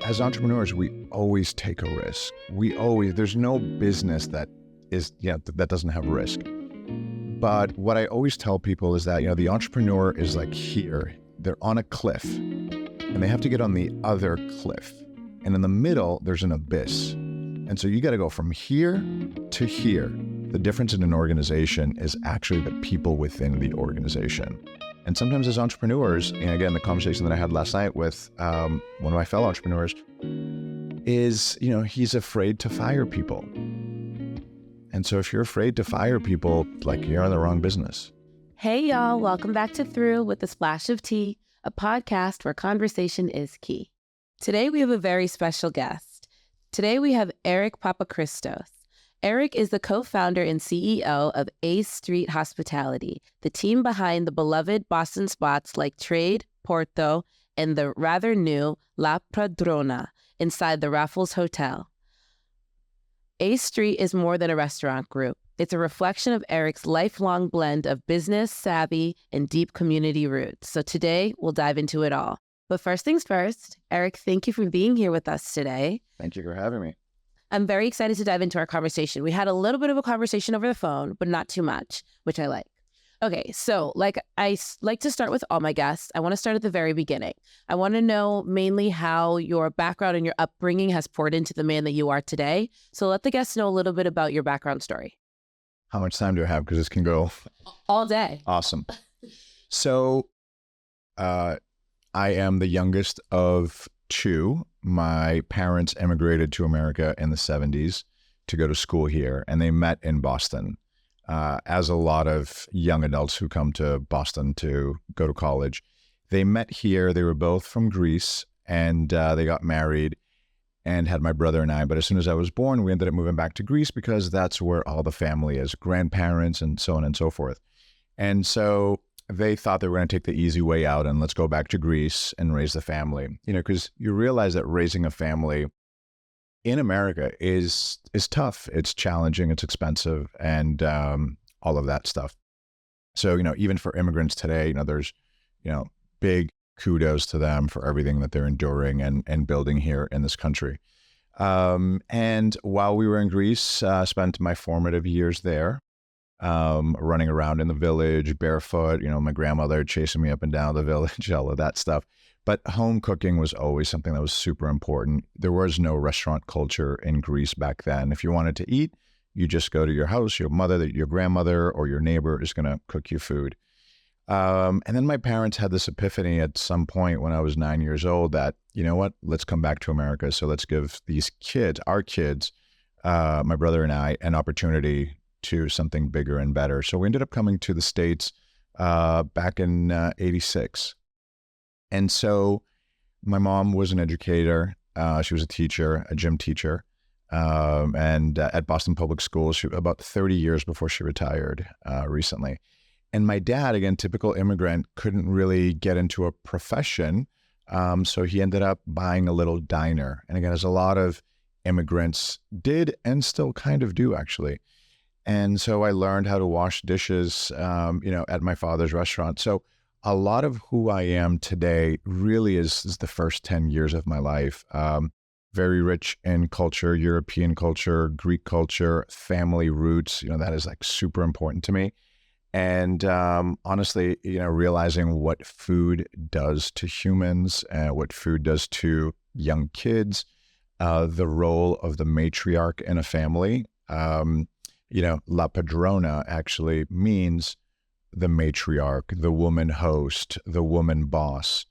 As entrepreneurs, we always take a risk. There's no business that that doesn't have risk. But what I always tell people is that, the entrepreneur is like here, they're on a cliff and they have to get on the other cliff. And in the middle, there's an abyss. And so you got to go from here to here. The difference in an organization is actually the people within the organization. And sometimes as entrepreneurs, and again, the conversation that I had last night with one of my fellow entrepreneurs is, he's afraid to fire people. And so if you're afraid to fire people, you're in the wrong business. Hey, y'all. Welcome back to Through with a Splash of Tea, a podcast where conversation is key. Today, we have a very special guest. Today, we have Eric Papachristos. Eric is the co-founder and CEO of A Street Hospitality, the team behind the beloved Boston spots like Trade, Porto, and the rather new La Padrona inside the Raffles Hotel. A Street is more than a restaurant group. It's a reflection of Eric's lifelong blend of business savvy and deep community roots. So today, we'll dive into it all. But first things first, Eric, thank you for being here with us today. Thank you for having me. I'm very excited to dive into our conversation. We had a little bit of a conversation over the phone, but not too much, which I like. Okay, so I like to start with all my guests. I want to start at the very beginning. I want to know mainly how your background and your upbringing has poured into the man that you are today. So let the guests know a little bit about your background story. How much time do I have? Because this can go all day. Awesome. So I am the youngest of two. My parents immigrated to America in the 70s to go to school here, and they met in Boston. As a lot of young adults who come to Boston to go to college, they met here. They were both from Greece, and they got married and had my brother and I. But as soon as I was born, we ended up moving back to Greece because that's where all the family is, grandparents and so on and so forth. And so they thought they were going to take the easy way out and let's go back to Greece and raise the family. Because you realize that raising a family in America is tough. It's challenging, it's expensive, and all of that stuff. So, even for immigrants today, there's, big kudos to them for everything that they're enduring and building here in this country. And while we were in Greece, spent my formative years there. Running around in the village barefoot, my grandmother chasing me up and down the village, all of that stuff. But home cooking was always something that was super important. There was no restaurant culture in Greece back then. If you wanted to eat, you just go to your house, your grandmother or your neighbor is going to cook you food. And then my parents had this epiphany at some point when I was 9 years old that, let's come back to America. So let's give these kids, our kids, my brother and I, an opportunity to something bigger and better. So we ended up coming to the States back in 86. And so my mom was an educator. She was a teacher, a gym teacher, and at Boston Public Schools, about 30 years before she retired recently. And my dad, again, typical immigrant, couldn't really get into a profession. So he ended up buying a little diner. And again, as a lot of immigrants did and still kind of do, actually. And so I learned how to wash dishes, at my father's restaurant. So a lot of who I am today really is the first 10 years of my life. Very rich in culture, European culture, Greek culture, family roots, that is super important to me. And honestly, realizing what food does to humans, what food does to young kids, the role of the matriarch in a family. La Padrona actually means the matriarch, the woman host, the woman boss.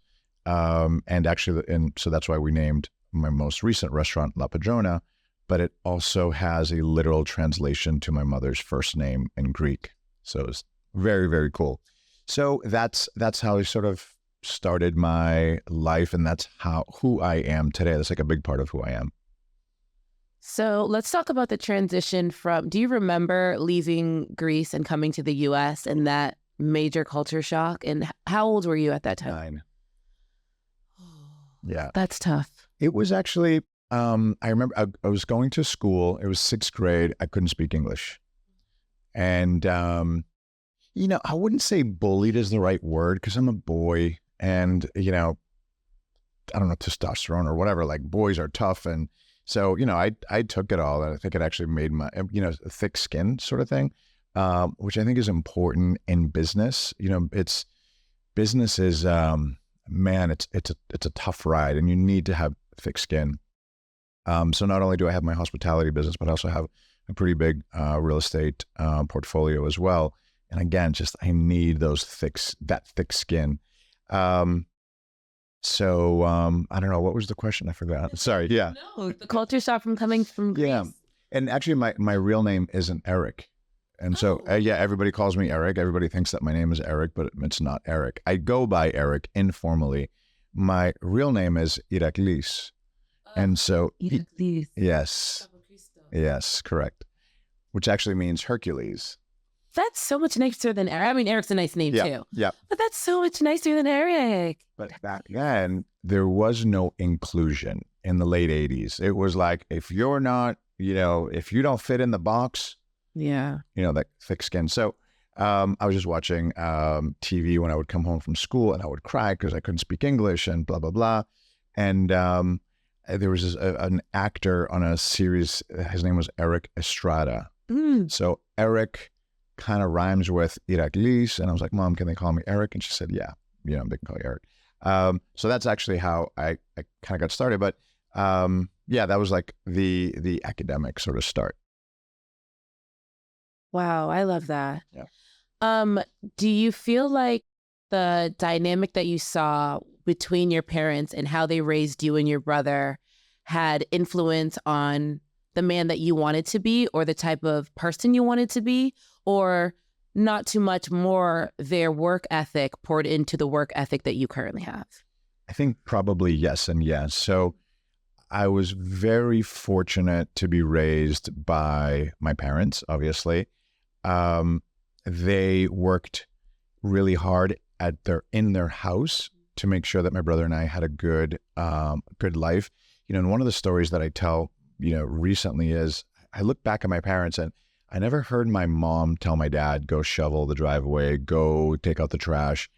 So that's why we named my most recent restaurant La Padrona, but it also has a literal translation to my mother's first name in Greek. So it's very, very cool. So that's how I sort of started my life, and that's who I am today. That's a big part of who I am. So let's talk about the transition do you remember leaving Greece and coming to the U.S. and that major culture shock? And how old were you at that time? 9. Yeah. That's tough. It was actually, I remember I was going to school. It was 6th grade. I couldn't speak English. And, I wouldn't say bullied is the right word because I'm a boy and, I don't know, testosterone or whatever, like boys are tough. And so, I took it all, and I think it actually made my, thick skin sort of thing, which I think is important in business. Business is, man, it's a tough ride, and you need to have thick skin. So not only do I have my hospitality business, but I also have a pretty big real estate portfolio as well. And again, I need that thick skin. So I don't know, what was the question? I forgot. Sorry. Yeah. No, the culture shock from coming from Greece. Yeah. And actually my real name isn't Eric. And so, everybody calls me Eric. Everybody thinks that my name is Eric, but it's not Eric. I go by Eric informally. My real name is Iraklis. And so, Iraklis. Yes, correct. Which actually means Hercules. That's so much nicer than Eric. I mean, Eric's a nice name too. Yeah. But that's so much nicer than Eric. But back then, there was no inclusion in the late 80s. It was like, if you're not, if you don't fit in the box, that thick skin. So I was just watching TV when I would come home from school, and I would cry because I couldn't speak English and blah, blah, blah. And there was an actor on a series, his name was Eric Estrada. So Eric kind of rhymes with Iraklis, and I was like, Mom, can they call me Eric? And she said, yeah, they can call you Eric. So that's actually how I kind of got started. But that was like the academic sort of start. Wow, I love that. Yeah. Do you feel like the dynamic that you saw between your parents and how they raised you and your brother had influence on the man that you wanted to be, or the type of person you wanted to be, or not too much more their work ethic poured into the work ethic that you currently have? I think probably yes and yes. So I was very fortunate to be raised by my parents, obviously. They worked really hard in their house to make sure that my brother and I had a good life. And one of the stories that I tell, recently is I look back at my parents, and I never heard my mom tell my dad, go shovel the driveway, go take out the trash.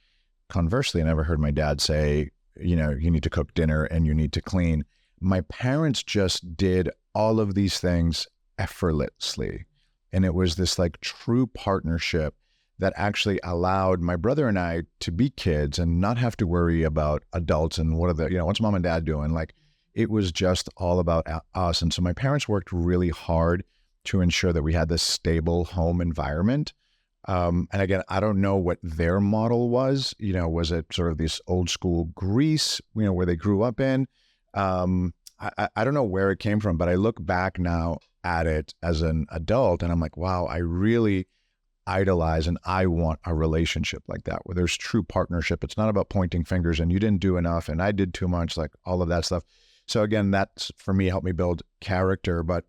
Conversely, I never heard my dad say, you need to cook dinner and you need to clean. My parents just did all of these things effortlessly. And it was this like true partnership that actually allowed my brother and I to be kids and not have to worry about adults and what's mom and dad doing? Like, it was just all about us. And so my parents worked really hard to ensure that we had this stable home environment. And again, I don't know what their model was. Was it sort of this old school Greece, where they grew up in? I don't know where it came from, but I look back now at it as an adult, and I'm like, wow, I really idolize and I want a relationship like that, where there's true partnership. It's not about pointing fingers and you didn't do enough and I did too much, like all of that stuff. So again, that's for me helped me build character. But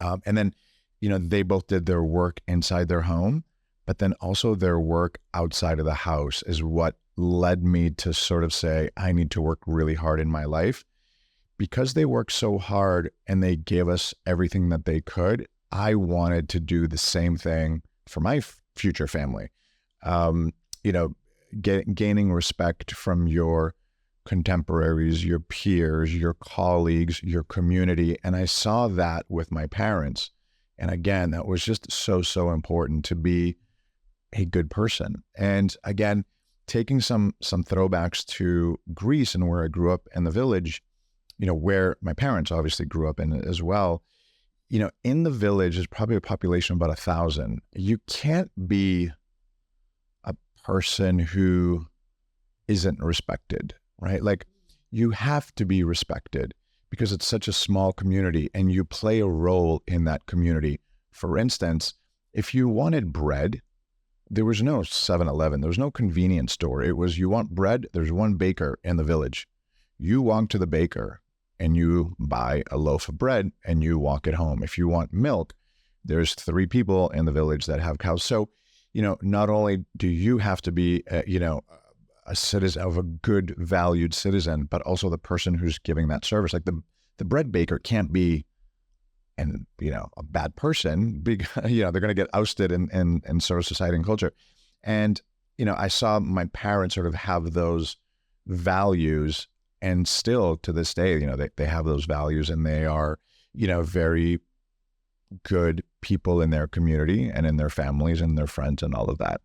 and then, they both did their work inside their home, but then also their work outside of the house is what led me to sort of say, I need to work really hard in my life. Because they worked so hard and they gave us everything that they could, I wanted to do the same thing for my future family. Gaining respect from your contemporaries, your peers, your colleagues, your community. And I saw that with my parents. And again, that was just so important, to be a good person. And again, taking some throwbacks to Greece and where I grew up in the village, where my parents obviously grew up in as well. In the village, there's probably a population of about 1,000. You can't be a person who isn't respected, right? Like, you have to be respected because it's such a small community and you play a role in that community. For instance, if you wanted bread, there was no 7-Eleven, there was no convenience store. It was, you want bread, there's one baker in the village. You walk to the baker and you buy a loaf of bread and you walk it home. If you want milk, there's 3 people in the village that have cows. So, not only do you have to be, a citizen of a good, valued citizen, but also the person who's giving that service. Like the bread baker can't be, a bad person, because, they're going to get ousted in sort of society and culture. And, I saw my parents sort of have those values. and still to this day, they have those values, and they are, very good people in their community and in their families and their friends and all of that.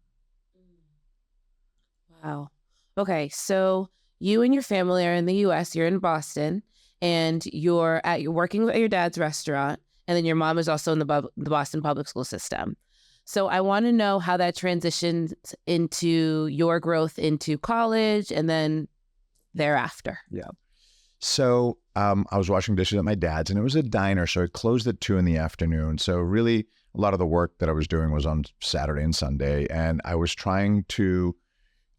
Wow. Okay, so you and your family are in the U.S. You're in Boston, and you're working at your dad's restaurant, and then your mom is also in the Boston public school system. So I want to know how that transitions into your growth into college and then thereafter. Yeah. So I was washing dishes at my dad's, and it was a diner, so it closed at 2 p.m. So really, a lot of the work that I was doing was on Saturday and Sunday, and I was trying to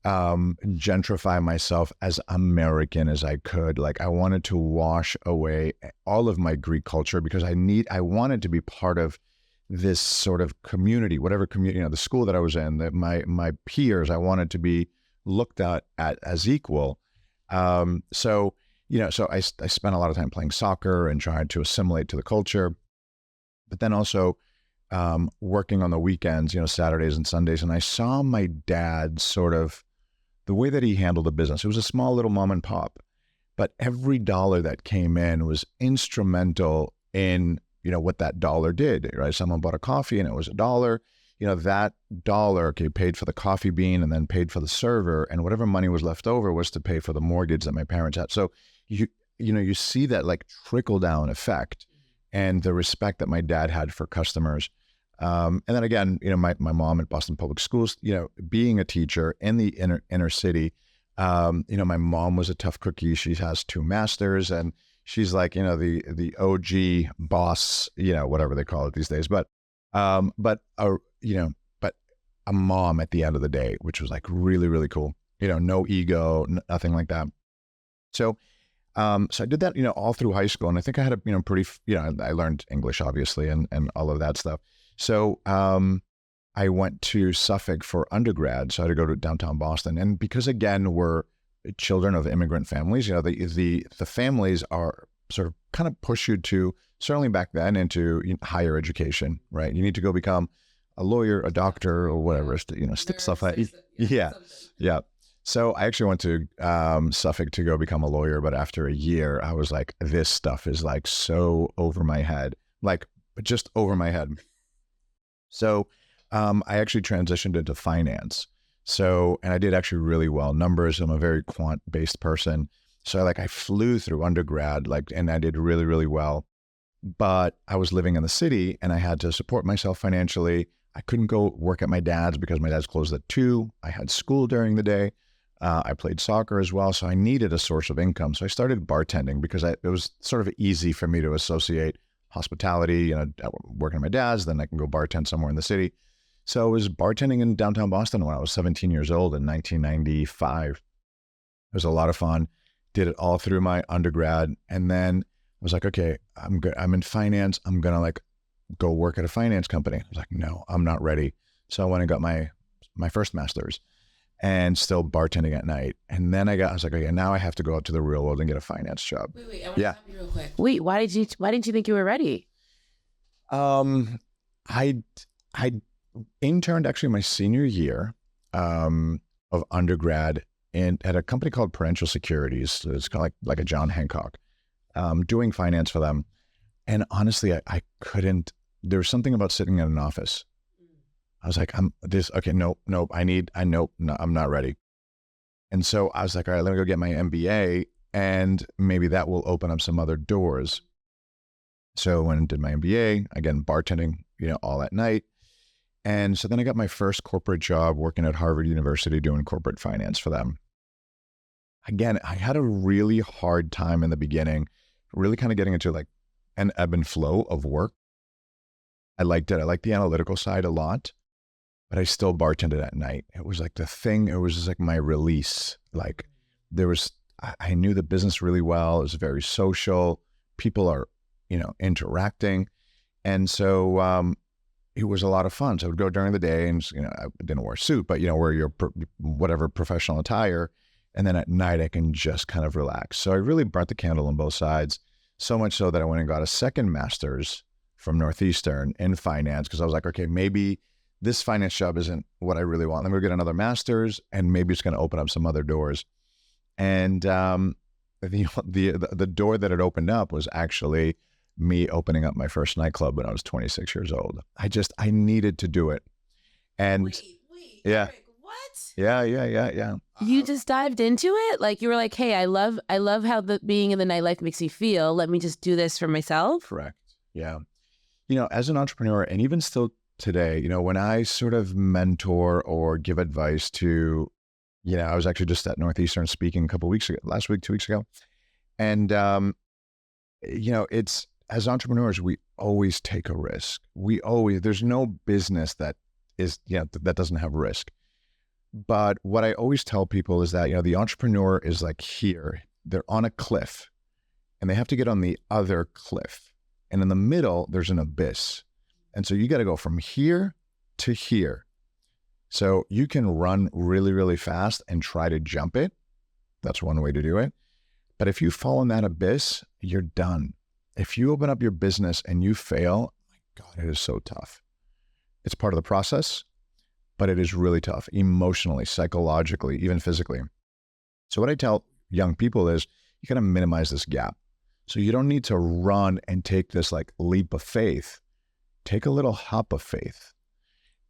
gentrify myself as American as I could. Like, I wanted to wash away all of my Greek culture because I wanted to be part of this sort of community, whatever community, the school that I was in, that my peers, I wanted to be looked at as equal. So I spent a lot of time playing soccer and trying to assimilate to the culture, but then also working on the weekends, Saturdays and Sundays. And I saw my dad sort of, the way that he handled the business. It was a small little mom and pop, but every dollar that came in was instrumental in, what that dollar did, right? Someone bought a coffee and it was $1. That dollar, paid for the coffee bean and then paid for the server, and whatever money was left over was to pay for the mortgage that my parents had. So you see that like trickle down effect and the respect that my dad had for customers. And then again, my mom at Boston Public Schools, being a teacher in the inner city, my mom was a tough cookie. She has 2 masters, and she's like, the OG boss, whatever they call it these days. But a mom at the end of the day, which was like really, really cool. No ego, nothing like that. So I did that, all through high school, and I think I had a, pretty, I learned English obviously and all of that stuff. So I went to Suffolk for undergrad, so I had to go to downtown Boston, and because again we're children of immigrant families, the families are sort of kind of push you to, certainly back then, into higher education, right? You need to go become a lawyer, a doctor, or whatever, stuff like yeah. So I actually went to Suffolk to go become a lawyer, but after a year, I was like, this stuff is like so over my head, like just over my head. So I actually transitioned into finance. And I did actually really well. Numbers, I'm a very quant-based person. So I flew through undergrad, and I did really, really well. But I was living in the city and I had to support myself financially. I couldn't go work at my dad's because my dad's closed at 2. I had school during the day. I played soccer as well. So I needed a source of income. So I started bartending because it was sort of easy for me to associate hospitality, working at my dad's, then I can go bartend somewhere in the city. So I was bartending in downtown Boston when I was 17 years old in 1995. It was a lot of fun. Did it all through my undergrad. And then I was like, okay, I'm good. I'm in finance. I'm going to go work at a finance company. I was like, no, I'm not ready. So I went and got my first master's and still bartending at night. And then I was like, okay, now I have to go out to the real world and get a finance job. Wait, I want to stop you real quick. Wait, why didn't you think you were ready? I interned actually my senior year of undergrad at a company called Prudential Securities. It's kind of like a John Hancock, doing finance for them. And honestly, I couldn't, there was something about sitting in an office. I was like, I'm not ready. And so I was like, all right, let me go get my MBA and maybe that will open up some other doors. So I went and did my MBA, again, bartending, all at night. And so then I got my first corporate job working at Harvard University doing corporate finance for them. Again, I had a really hard time in the beginning, really kind of getting into an ebb and flow of work. I liked it. I liked the analytical side a lot, but I still bartended at night. It was like the thing, it was just like my release. I knew the business really well. It was very social. People are, interacting. And so it was a lot of fun. So I would go during the day and, I didn't wear a suit, but, wear your whatever professional attire. And then at night I can just kind of relax. So I really burnt the candle on both sides, so much so that I went and got a second master's from Northeastern in finance, because I was like, okay, maybe this finance job isn't what I really want. Let me go get another master's and maybe it's going to open up some other doors. And the door that it opened up was actually me opening up my first nightclub when I was 26 years old. I needed to do it. And wait, yeah. Eric, what? Yeah. You just dived into it? Like you were like, hey, I love how the being in the nightlife makes me feel. Let me just do this for myself. Correct. Yeah. As an entrepreneur, and even still today, when I sort of mentor or give advice to, I was actually just at Northeastern speaking a couple of weeks ago, last week, 2 weeks ago. And, it's, as entrepreneurs, we always take a risk. There's no business that is, that doesn't have risk. But what I always tell people is that, the entrepreneur is like here, they're on a cliff and they have to get on the other cliff. And in the middle, there's an abyss. And so you got to go from here to here. So you can run really, really fast and try to jump it. That's one way to do it. But if you fall in that abyss, you're done. If you open up your business and you fail, my God, it is so tough. It's part of the process, but it is really tough emotionally, psychologically, even physically. So what I tell young people is you got to minimize this gap. So you don't need to run and take this like leap of faith. Take a little hop of faith.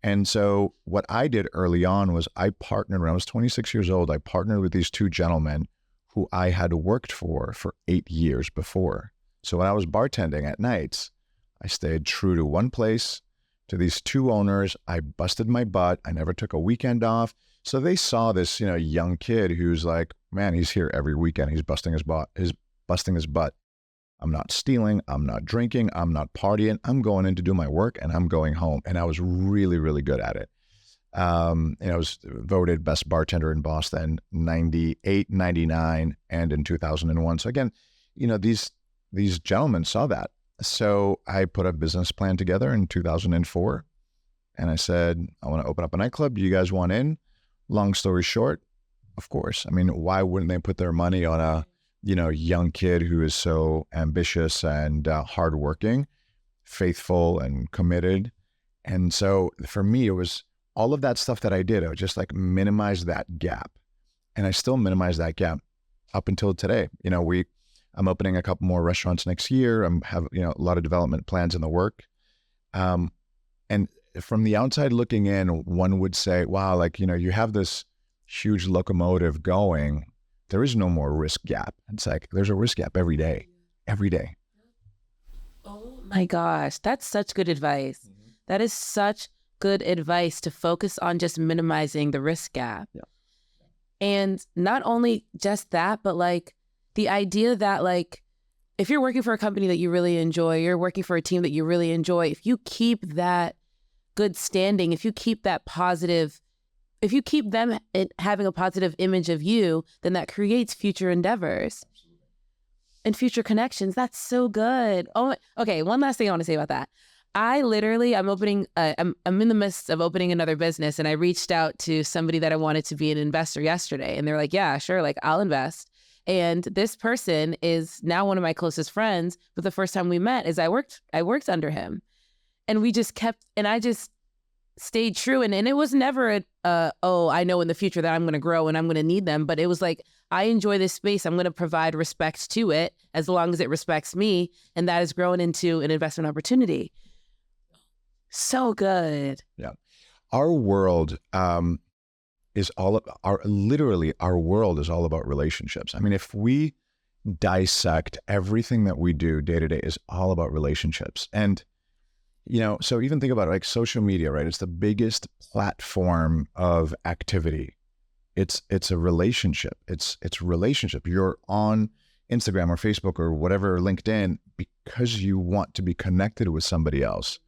And so what I did early on was I partnered, when I was 26 years old, I partnered with these two gentlemen who I had worked for 8 years before. So when I was bartending at nights, I stayed true to one place, to these two owners. I busted my butt. I never took a weekend off. So they saw this, young kid who's like, man, he's here every weekend. He's busting his butt. I'm not stealing. I'm not drinking. I'm not partying. I'm going in to do my work and I'm going home. And I was really, really good at it. I was voted best bartender in Boston, 98, 99, and in 2001. So again, these gentlemen saw that. So I put a business plan together in 2004 and I said, I want to open up a nightclub. Do you guys want in? Long story short, of course. I mean, why wouldn't they put their money on a, young kid who is so ambitious and hardworking, faithful and committed? And so for me, it was all of that stuff that I did. I would just like minimize that gap. And I still minimize that gap up until today. I'm opening a couple more restaurants next year. I'm have a lot of development plans in the work. And from the outside looking in, one would say, wow, like, you have this huge locomotive going. There is no more risk gap. It's like, there's a risk gap every day. Oh my gosh. That's such good advice. Mm-hmm. That is such good advice to focus on just minimizing the risk gap. Yeah. And not only just that, but like the idea that like, if you're working for a company that you really enjoy, you're working for a team that you really enjoy, if you keep that good standing, if you keep that positive, if you keep them having a positive image of you, then that creates future endeavors. Absolutely. And future connections. That's so good. Oh, okay. One last thing I want to say about that. I'm in the midst of opening another business, and I reached out to somebody that I wanted to be an investor yesterday. And they're like, yeah, sure. Like, I'll invest. And this person is now one of my closest friends. But the first time we met is I worked under him, and we just kept, and I just stayed true. And it was never I know in the future that I'm going to grow and I'm going to need them. But it was like, I enjoy this space. I'm going to provide respect to it as long as it respects me. And that has grown into an investment opportunity. So good. Yeah. Our world is all about our world is all about relationships. I mean, if we dissect everything that we do day to day is all about relationships. And so even think about it, like social media, right? It's the biggest platform of activity. It's a relationship. It's relationship. You're on Instagram or Facebook or whatever, or LinkedIn, because you want to be connected with somebody else.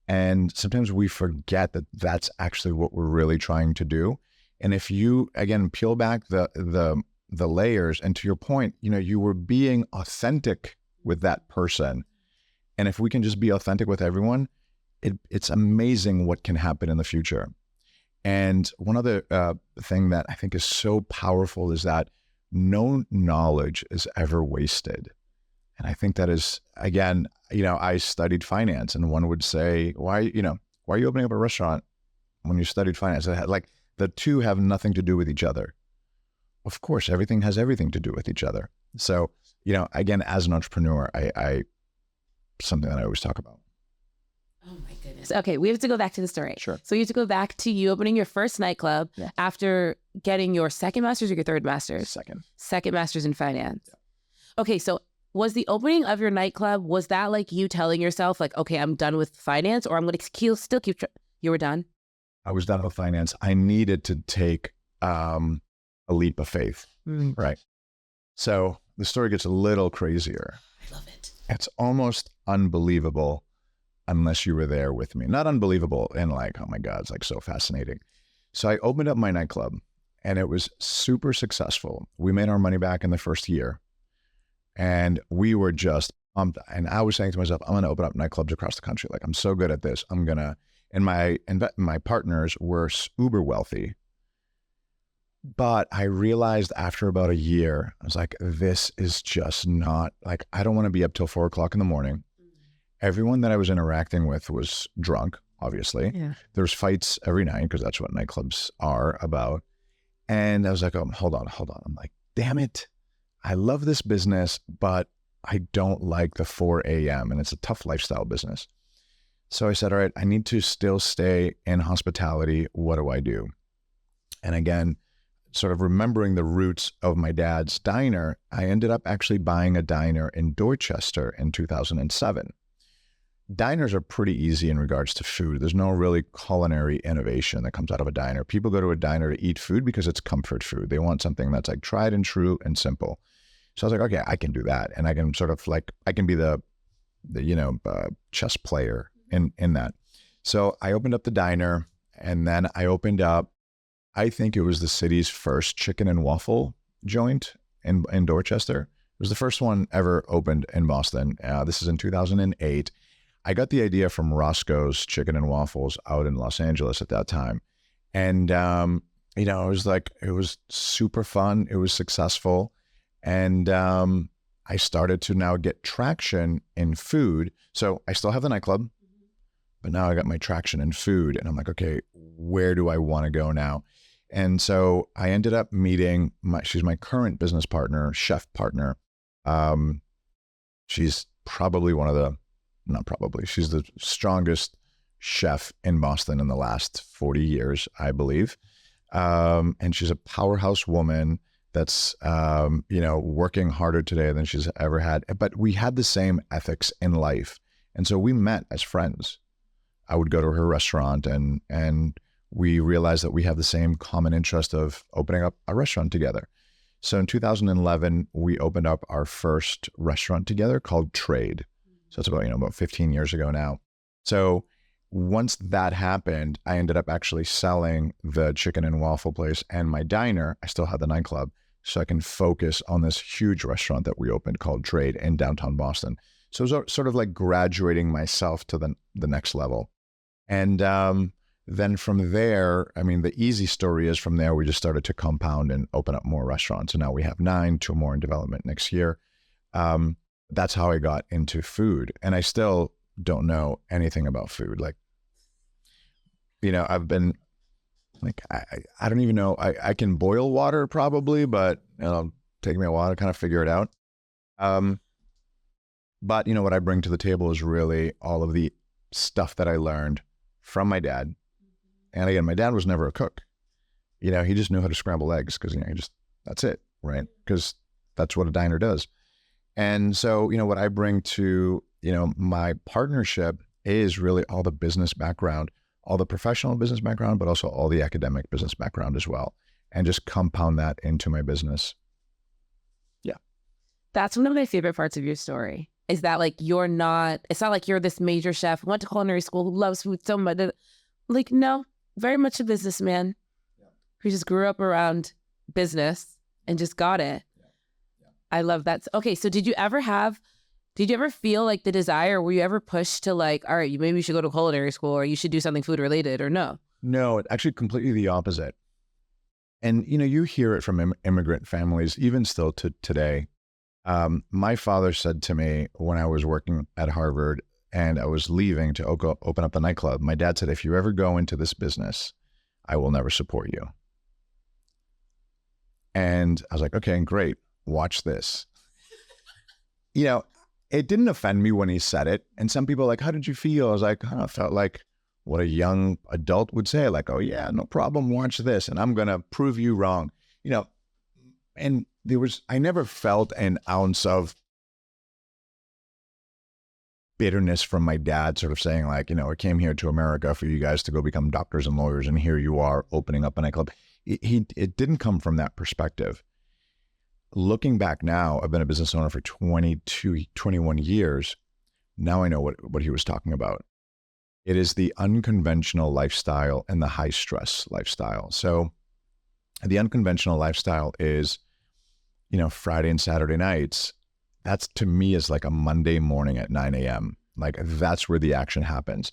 And sometimes we forget that that's actually what we're really trying to do. And if you, again, peel back the layers, and to your point, you were being authentic with that person. And if we can just be authentic with everyone, it's amazing what can happen in the future. And one other thing that I think is so powerful is that no knowledge is ever wasted. And I think that is, again, I studied finance, and one would say, why are you opening up a restaurant when you studied finance? Like, the two have nothing to do with each other. of course, everything has everything to do with each other. So, again, as an entrepreneur, I something that I always talk about. Oh my goodness. Okay, we have to go back to the story. Sure. So you have to go back to you opening your first nightclub after getting your second master's or your third master's? Second master's in finance. Yeah. Okay, so was the opening of your nightclub, was that like you telling yourself like, okay, I'm done with finance, or I'm going to still keep, you were done? I was done with finance. I needed to take a leap of faith, right? So the story gets a little crazier. I love it. It's almost unbelievable unless you were there with me. Not unbelievable and like, oh my God, it's like so fascinating. So I opened up my nightclub and it was super successful. We made our money back in the first year and we were just pumped. And I was saying to myself, I'm going to open up nightclubs across the country. Like, I'm so good at this. I'm going to, and my partners were uber wealthy. But I realized after about a year, I was like, this is just not, like, I don't want to be up till 4 o'clock in the morning. Everyone that I was interacting with was drunk, obviously. Yeah. There's fights every night because that's what nightclubs are about. And I was like, oh, hold on. I'm like, damn it. I love this business, but I don't like the 4 a.m. and it's a tough lifestyle business. So I said, all right, I need to still stay in hospitality. What do I do? And again, sort of remembering the roots of my dad's diner, I ended up actually buying a diner in Dorchester in 2007. Diners are pretty easy in regards to food. There's no really culinary innovation that comes out of a diner. People go to a diner to eat food because it's comfort food. They want something that's like tried and true and simple. So I was like, okay, I can do that. And I can sort of like, I can be the chess player in that. So I opened up the diner and then I opened up, I think it was the city's first chicken and waffle joint in Dorchester. It was the first one ever opened in Boston. This is in 2008. I got the idea from Roscoe's Chicken and Waffles out in Los Angeles at that time. And, it was super fun. It was successful. And I started to now get traction in food. So I still have the nightclub, but now I got my traction in food. And I'm like, okay, where do I want to go now? And so I ended up meeting she's my current business partner, chef partner. She's probably she's the strongest chef in Boston in the last 40 years, I believe. And she's a powerhouse woman that's, working harder today than she's ever had. But we had the same ethics in life. And so we met as friends. I would go to her restaurant and we realized that we have the same common interest of opening up a restaurant together. So in 2011, we opened up our first restaurant together called Trade. So it's about 15 years ago now. So once that happened, I ended up actually selling the chicken and waffle place and my diner. I still had the nightclub, so I can focus on this huge restaurant that we opened called Trade in downtown Boston. So it was sort of like graduating myself to the next level. And then from there, the easy story is from there, we just started to compound and open up more restaurants. And now we have 9, 2 more in development next year. That's how I got into food. And I still don't know anything about food. Like, I've been like, I don't even know. I can boil water probably, but it'll take me a while to kind of figure it out. But what I bring to the table is really all of the stuff that I learned from my dad. And again, my dad was never a cook. He just knew how to scramble eggs because, that's it, right? Because that's what a diner does. And so, what I bring to, my partnership is really all the business background, all the professional business background, but also all the academic business background as well. And just compound that into my business. Yeah. That's one of my favorite parts of your story is that like, it's not like you're this major chef, went to culinary school, who loves food so much. Like, no, very much a businessman who just grew up around business and just got it. I love that. Okay, so did you ever feel like the desire, were you ever pushed to like, all right, maybe you should go to culinary school or you should do something food related, or no? No, actually completely the opposite. And, you hear it from immigrant families, even still to today. My father said to me when I was working at Harvard and I was leaving to open up the nightclub, my dad said, if you ever go into this business, I will never support you. And I was like, okay, great. Watch this. It didn't offend me when he said it. And some people are like, how did you feel? I was like, I felt like what a young adult would say, like, oh yeah, no problem, watch this. And I'm going to prove you wrong. And I never felt an ounce of bitterness from my dad sort of saying like, I came here to America for you guys to go become doctors and lawyers. And here you are opening up a nightclub. It didn't come from that perspective. Looking back now, I've been a business owner for 21 years. Now I know what he was talking about. It is the unconventional lifestyle and the high stress lifestyle. So the unconventional lifestyle is, Friday and Saturday nights. That's to me is like a Monday morning at 9 a.m. Like that's where the action happens.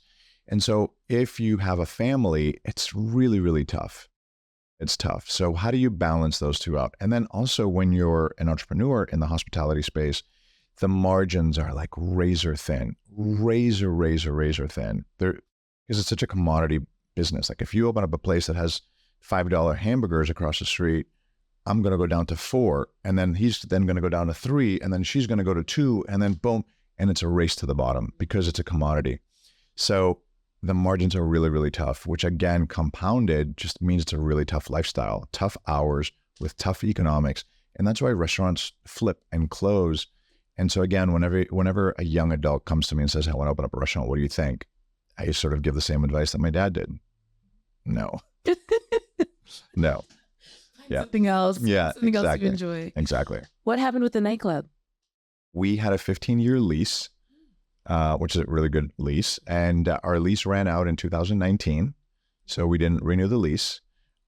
And so if you have a family, it's really, really tough. It's tough. So how do you balance those two out? And then also when you're an entrepreneur in the hospitality space, the margins are like razor thin, razor thin. Because it's such a commodity business. Like if you open up a place that has $5 hamburgers across the street, I'm going to go down to 4, and then he's then going to go down to 3, and then she's going to go to 2, and then boom, and it's a race to the bottom because it's a commodity. So the margins are really, really tough, which again, compounded just means it's a really tough lifestyle, tough hours with tough economics. And that's why restaurants flip and close. And so again, whenever a young adult comes to me and says, I want to open up a restaurant, what do you think? I sort of give the same advice that my dad did. No. No. Yeah. Something else. Yeah, something exactly. else you enjoy. Exactly. What happened with the nightclub? We had a 15-year lease, which is a really good lease. And our lease ran out in 2019. So we didn't renew the lease,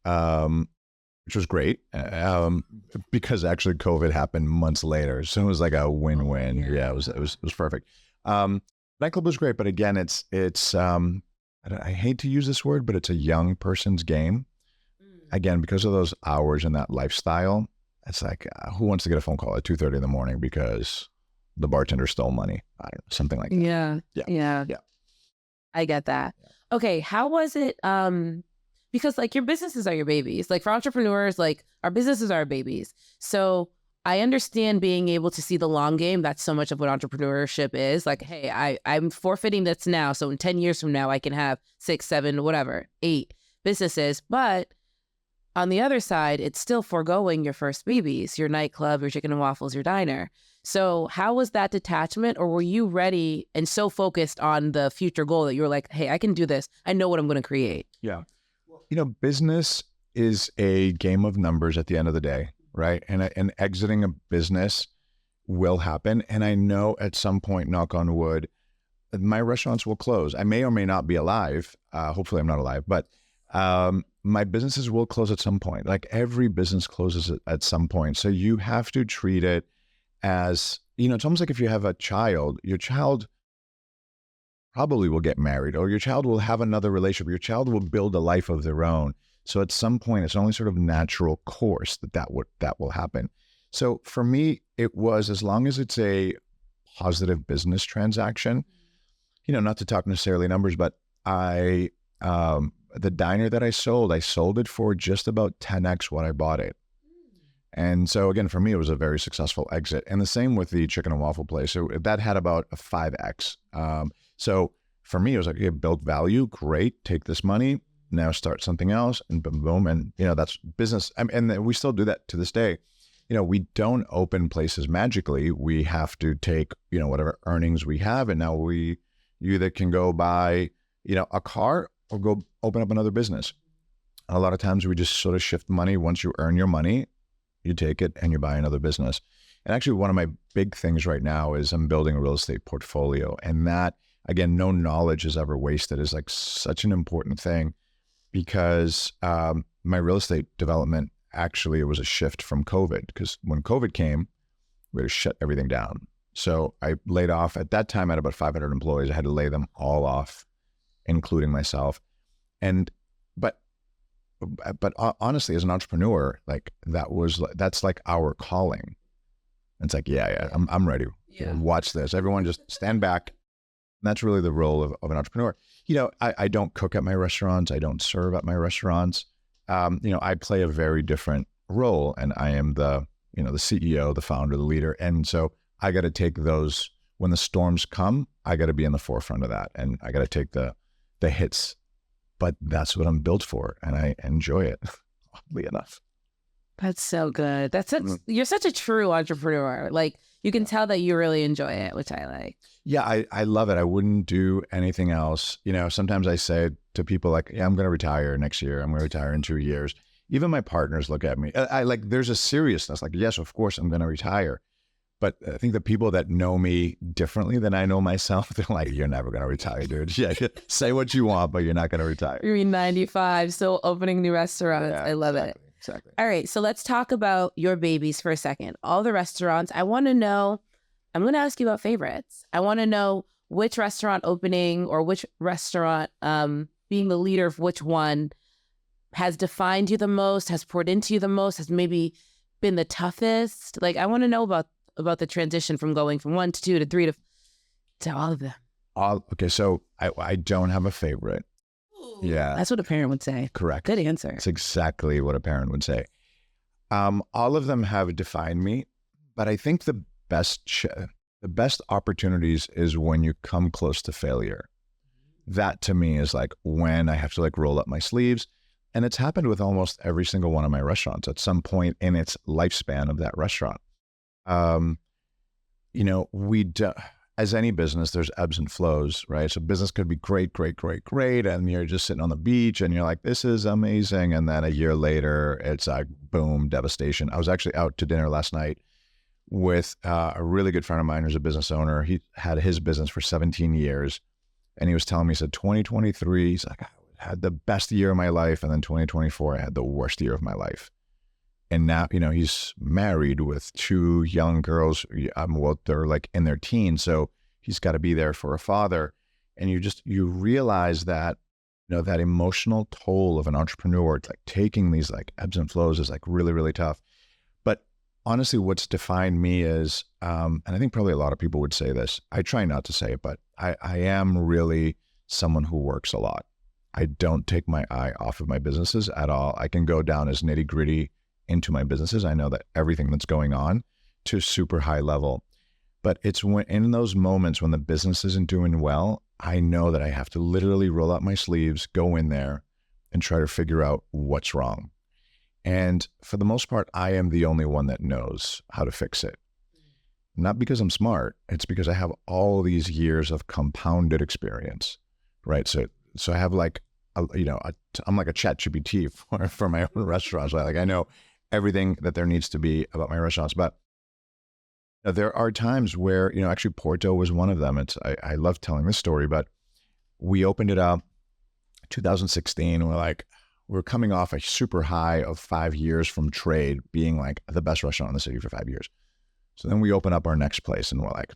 which was great because actually COVID happened months later. So it was like a win-win. Yeah, it was perfect. Nightclub was great. But again, it's I hate to use this word, but it's a young person's game. Again, because of those hours and that lifestyle, it's like, who wants to get a phone call at 2:30 in the morning because the bartender stole money? I don't know, something like that. Yeah. I get that. Yeah. Okay. How was it? Because like your businesses are your babies. Like for entrepreneurs, like our businesses are our babies. So I understand being able to see the long game. That's so much of what entrepreneurship is. Like, hey, I'm forfeiting this now. So in 10 years from now, I can have 6, 7, whatever, 8 businesses. But on the other side, it's still foregoing your first babies, your nightclub, your chicken and waffles, your diner. So how was that detachment? Or were you ready and so focused on the future goal that you were like, hey, I can do this. I know what I'm going to create. Yeah. Business is a game of numbers at the end of the day, right? And exiting a business will happen. And I know at some point, knock on wood, my restaurants will close. I may or may not be alive. Hopefully I'm not alive, but my businesses will close at some point. Like every business closes at some point. So you have to treat it as, it's almost like if you have a child, your child probably will get married, or your child will have another relationship. Your child will build a life of their own. So at some point, it's only sort of natural course that will happen. So for me, it was, as long as it's a positive business transaction, not to talk necessarily numbers, but the diner that I sold it for just about 10x what I bought it. And so again, for me, it was a very successful exit. And the same with the chicken and waffle place. So that had about a 5x. So for me, it was like, okay, build value, great, take this money, now start something else, and boom, boom. And, that's business. And we still do that to this day. We don't open places magically. We have to take, whatever earnings we have. And now you either can go buy, a car or go open up another business. A lot of times we just sort of shift money. Once you earn your money, you take it and you buy another business. And actually one of my big things right now is I'm building a real estate portfolio. And that, again, no knowledge is ever wasted is like such an important thing, because my real estate development, actually, it was a shift from COVID, because when COVID came, we had to shut everything down. So I laid off, at that time I had about 500 employees. I had to lay them all off, including myself. But honestly, as an entrepreneur, like that's like our calling. It's like, I'm ready. Yeah. Watch this. Everyone just stand back. And that's really the role of an entrepreneur. I don't cook at my restaurants. I don't serve at my restaurants. I play a very different role, and I am the CEO, the founder, the leader. And so I got to take those, when the storms come, I got to be in the forefront of that, and I got to take the hits. But that's what I'm built for, and I enjoy it, oddly enough. That's so good. You're such a true entrepreneur. Like, you can tell that you really enjoy it, which I like. Yeah, I love it. I wouldn't do anything else. Sometimes I say to people like, yeah, I'm going to retire next year. I'm going to retire in 2 years. Even my partners look at me. I like, there's a seriousness, like, yes, of course I'm going to retire. But I think the people that know me differently than I know myself, they're like, you're never going to retire, dude. Yeah, say what you want, but you're not going to retire. You're 95, still opening new restaurants. Yeah, I love it. Exactly. All right, so let's talk about your babies for a second. All the restaurants. I'm going to ask you about favorites. I want to know which restaurant opening or which restaurant being the leader of which one has defined you the most, has poured into you the most, has maybe been the toughest. Like, I want to know about the transition from going from 1 to 2 to 3 to all of them. Okay, so I don't have a favorite. Ooh. Yeah. That's what a parent would say. Correct. Good answer. It's exactly what a parent would say. All of them have defined me, but I think the best opportunities is when you come close to failure. That to me is like when I have to like roll up my sleeves. And it's happened with almost every single one of my restaurants at some point in its lifespan of that restaurant. As any business, there's ebbs and flows, right? So business could be great, and you're just sitting on the beach and you're like, this is amazing. And then a year later, it's like, boom, devastation. I was actually out to dinner last night with a really good friend of mine who's a business owner. He had his business for 17 years. And he was telling me, he said, 2023, he's like, I had the best year of my life. And then 2024, I had the worst year of my life. And now, he's married with 2 young girls. They're like in their teens. So he's got to be there for a father. And you realize that, that emotional toll of an entrepreneur, like taking these like ebbs and flows is like really, really tough. But honestly, what's defined me is, and I think probably a lot of people would say this, I try not to say it, but I am really someone who works a lot. I don't take my eye off of my businesses at all. I can go down as nitty gritty into my businesses. I know that everything that's going on to a super high level, but it's when in those moments when the business isn't doing well, I know that I have to literally roll up my sleeves, go in there and try to figure out what's wrong. And for the most part, I am the only one that knows how to fix it. Not because I'm smart, it's because I have all these years of compounded experience, right? So I have like, I'm like a ChatGPT for my own restaurants. Like I know everything that there needs to be about my restaurants. But there are times where, actually Porto was one of them. I love telling this story, but we opened it up 2016. We're coming off a super high of 5 years from trade being like the best restaurant in the city for 5 years. So then we open up our next place and we're like,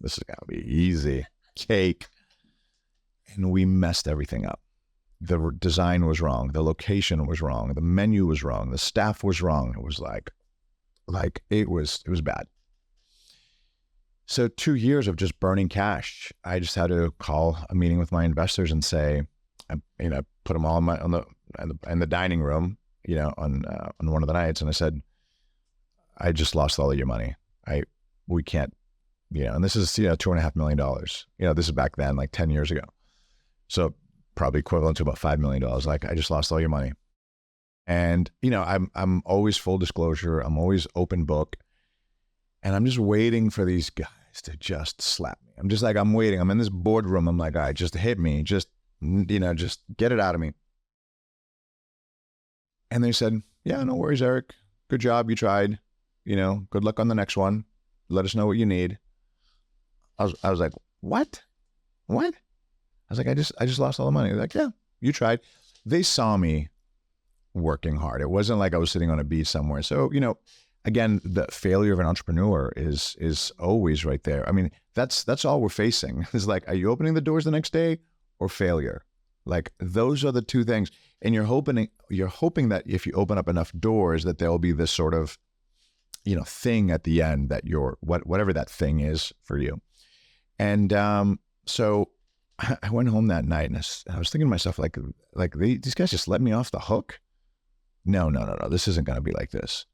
this is going to be easy, cake. And we messed everything up. The design was wrong. The location was wrong. The menu was wrong. The staff was wrong. It was it was bad. So 2 years of just burning cash. I just had to call a meeting with my investors and say, put them all in the dining room, on one of the nights. And I said, I just lost all of your money. We can't, and this is, $2.5 million. This is back then, like 10 years ago. So probably equivalent to about $5 million. Like, I just lost all your money. And, I'm always full disclosure. I'm always open book. And I'm just waiting for these guys to just slap me. I'm just like, I'm waiting. I'm in this boardroom. I'm like, all right, just hit me. Just get it out of me. And they said, yeah, no worries, Eric. Good job. You tried. Good luck on the next one. Let us know what you need. I was like, what? I was like, I just lost all the money. They're like, yeah, you tried. They saw me working hard. It wasn't like I was sitting on a beach somewhere. So, again, the failure of an entrepreneur is always right there. I mean, that's all we're facing. It's like, are you opening the doors the next day or failure? Like, those are the two things. And you're hoping that if you open up enough doors that there'll be this sort of, thing at the end that whatever that thing is for you. And so I went home that night and I was thinking to myself, like these guys just let me off the hook. no, this isn't going to be like this.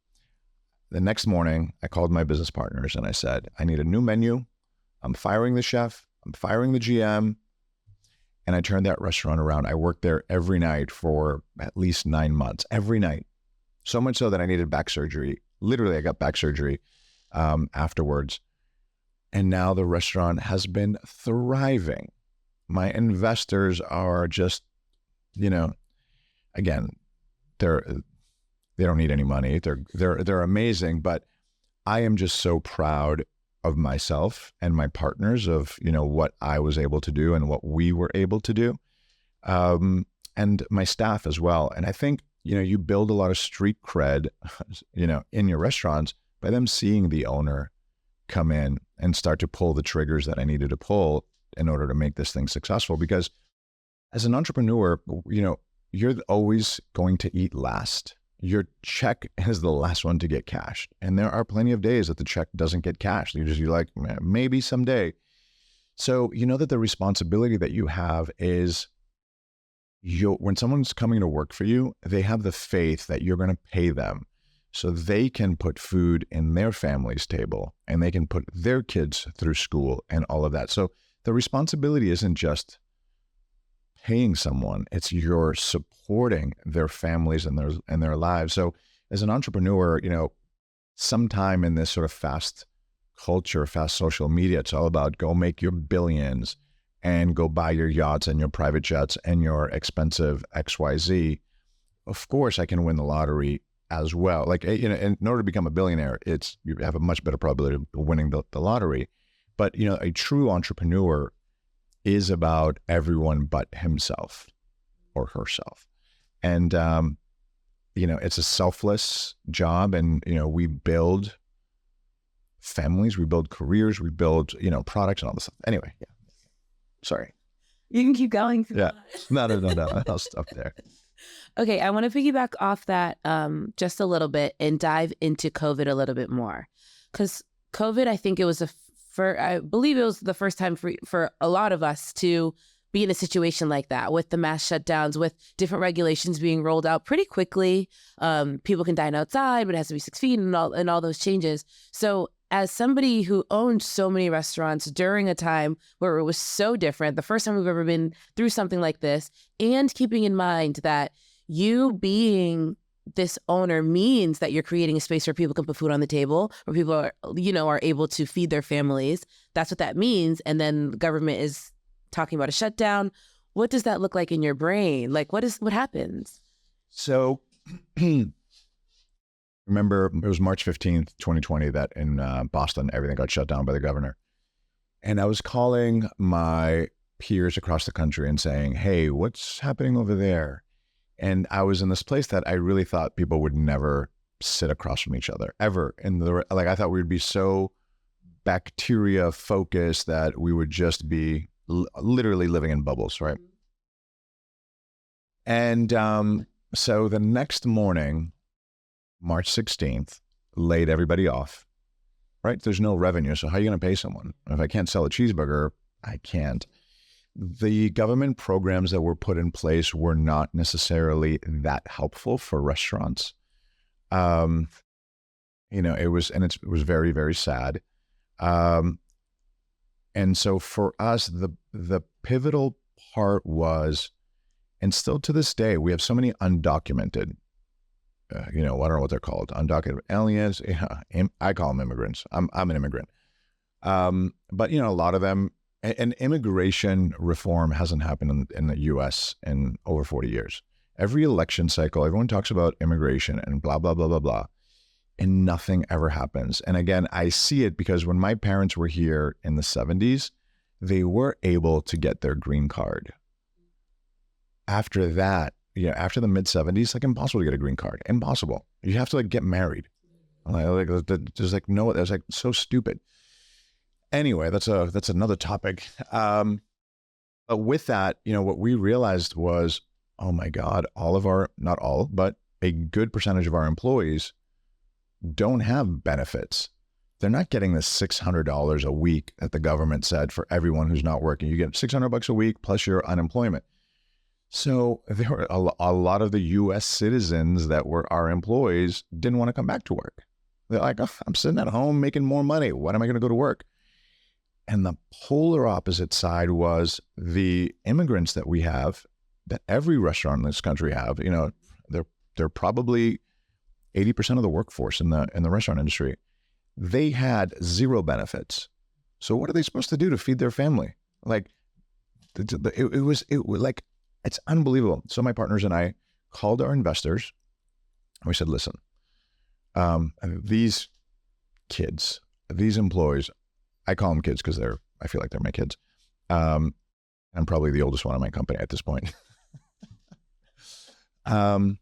The next morning, I called my business partners and I said, I need a new menu. I'm firing the chef. I'm firing the GM. And I turned that restaurant around. I worked there every night for at least 9 months, every night. So much so that I needed back surgery. Literally, I got back surgery afterwards. And now the restaurant has been thriving. My investors are just, again, they don't need any money. They're amazing, but I am just so proud of myself and my partners of, what I was able to do and what we were able to do. And my staff as well. And I think, you build a lot of street cred, in your restaurants by them seeing the owner come in and start to pull the triggers that I needed to pull in order to make this thing successful. Because as an entrepreneur, you're always going to eat last. Your check is the last one to get cashed. And there are plenty of days that the check doesn't get cashed. You're like, maybe someday. So you know that the responsibility that you have is when someone's coming to work for you, they have the faith that you're going to pay them so they can put food in their family's table and they can put their kids through school and all of that. So the responsibility isn't just paying someone, it's you're supporting their families and their lives. So as an entrepreneur, sometime in this sort of fast culture, fast social media, it's all about go make your billions and go buy your yachts and your private jets and your expensive XYZ. Of course, I can win the lottery as well. Like, in order to become a billionaire, you have a much better probability of winning the lottery. But, a true entrepreneur is about everyone but himself or herself. And, it's a selfless job. And, we build families, we build careers, we build, products and all this stuff. Anyway, yeah. Sorry. You can keep going. Yeah. No. I'll stop there. Okay. I want to piggyback off that just a little bit and dive into COVID a little bit more. Because COVID, I think it was I believe it was the first time for a lot of us to be in a situation like that, with the mass shutdowns, with different regulations being rolled out pretty quickly. People can dine outside, but it has to be 6 feet and all those changes. So as somebody who owned so many restaurants during a time where it was so different, the first time we've ever been through something like this, and keeping in mind that you being this owner means that you're creating a space where people can put food on the table, where people are able to feed their families. That's what that means. And then the government is talking about a shutdown. What does that look like in your brain? Like, what happens? So remember, it was March 15th, 2020, that in Boston, everything got shut down by the governor. And I was calling my peers across the country and saying, hey, what's happening over there? And I was in this place that I really thought people would never sit across from each other, ever. And I thought we would be so bacteria focused that we would just be literally living in bubbles, right? And so the next morning, March 16th, laid everybody off, right? There's no revenue. So how are you going to pay someone? If I can't sell a cheeseburger, I can't. The government programs that were put in place were not necessarily that helpful for restaurants. It was very, very sad. And so for us, the pivotal part was, and still to this day, we have so many undocumented, I don't know what they're called, undocumented aliens. Yeah, I call them immigrants. I'm an immigrant. But a lot of them, and immigration reform hasn't happened in the U.S. in over 40 years. Every election cycle, everyone talks about immigration and blah, blah, blah, blah, blah, and nothing ever happens. And again, I see it because when my parents were here in the 70s, they were able to get their green card. After that, after the mid 70s, like impossible to get a green card. Impossible. You have to get married. That's so stupid. Anyway, that's another topic. But with that, what we realized was, oh my God, not all, but a good percentage of our employees don't have benefits. They're not getting the $600 a week that the government said for everyone who's not working. You get $600 a week plus your unemployment. So there were a lot of the U.S. citizens that were our employees didn't want to come back to work. They're like, oh, I'm sitting at home making more money. When am I going to go to work? And the polar opposite side was the immigrants that we have, that every restaurant in this country have. You know, they're probably 80% of the workforce in the restaurant industry. They had zero benefits. So what are they supposed to do to feed their family? Like, it was like, it's unbelievable. So my partners and I called our investors and we said, listen, these kids, these employees, I call them kids because I feel like they're my kids. I'm probably the oldest one in my company at this point. I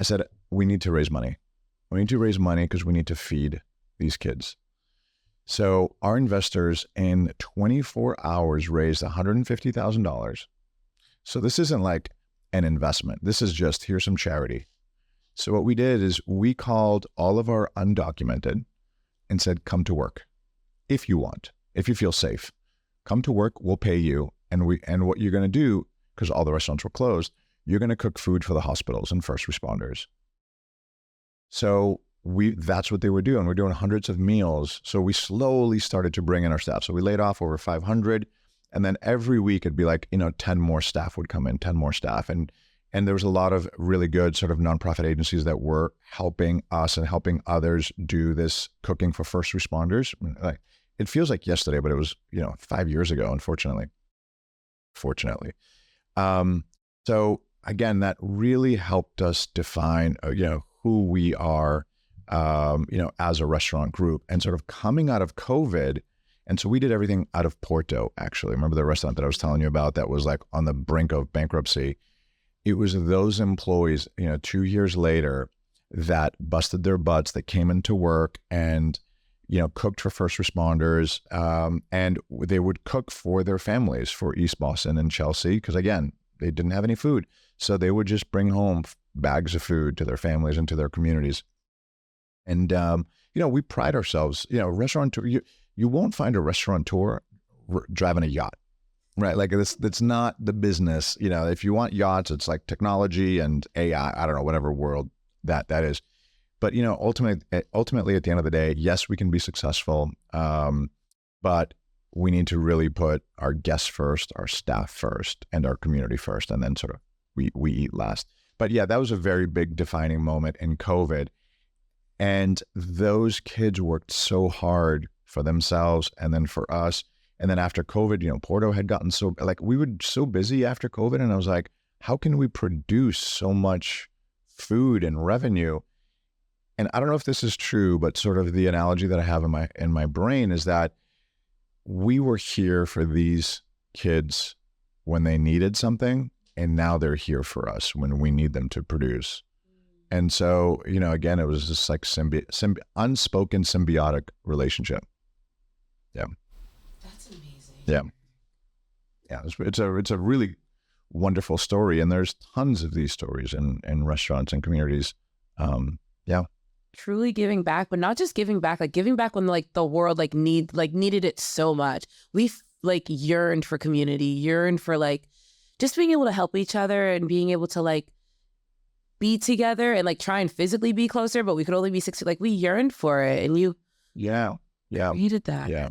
said, we need to raise money. We need to raise money because we need to feed these kids. So our investors in 24 hours raised $150,000. So this isn't like an investment. This is just, here's some charity. So what we did is we called all of our undocumented and said, come to work. If you want, if you feel safe, come to work, we'll pay you. And what you're going to do, because all the restaurants were closed, you're going to cook food for the hospitals and first responders. So that's what they were doing. We're doing hundreds of meals. So we slowly started to bring in our staff. So we laid off over 500. And then every week it'd be like, 10 more staff would come in, 10 more staff. And there was a lot of really good sort of nonprofit agencies that were helping us and helping others do this cooking for first responders. Like, it feels like yesterday, but it was, 5 years ago, unfortunately. Fortunately. So again, that really helped us define, who we are, as a restaurant group, and sort of coming out of COVID. And so we did everything out of Porto, actually. Remember the restaurant that I was telling you about that was like on the brink of bankruptcy? It was those employees, 2 years later that busted their butts, that came into work and, cooked for first responders. And they would cook for their families, for East Boston and Chelsea, because again, they didn't have any food. So they would just bring home bags of food to their families and to their communities. And, we pride ourselves, restaurateur, you won't find a restaurateur driving a yacht, right? Like that's not the business. If you want yachts, it's like technology and AI, I don't know, whatever world that is. But, ultimately at the end of the day, yes, we can be successful. But we need to really put our guests first, our staff first, and our community first. And then sort of we eat last. But yeah, that was a very big defining moment in COVID. And those kids worked so hard for themselves and then for us. And then after COVID, Porto had gotten we were so busy after COVID. And I was like, how can we produce so much food and revenue? And I don't know if this is true, but sort of the analogy that I have in my brain is that we were here for these kids when they needed something, and now they're here for us when we need them to produce. And so, again, it was this like unspoken symbiotic relationship. Yeah. That's amazing. Yeah. Yeah. It's a really wonderful story. And there's tons of these stories in restaurants and communities. Yeah. Truly giving back, but not just giving back, like giving back when like the world needed it so much. We yearned for community, yearned for just being able to help each other and being able to be together and try and physically be closer, but we could only be 6 feet. We yearned for it, and you created that. Yeah.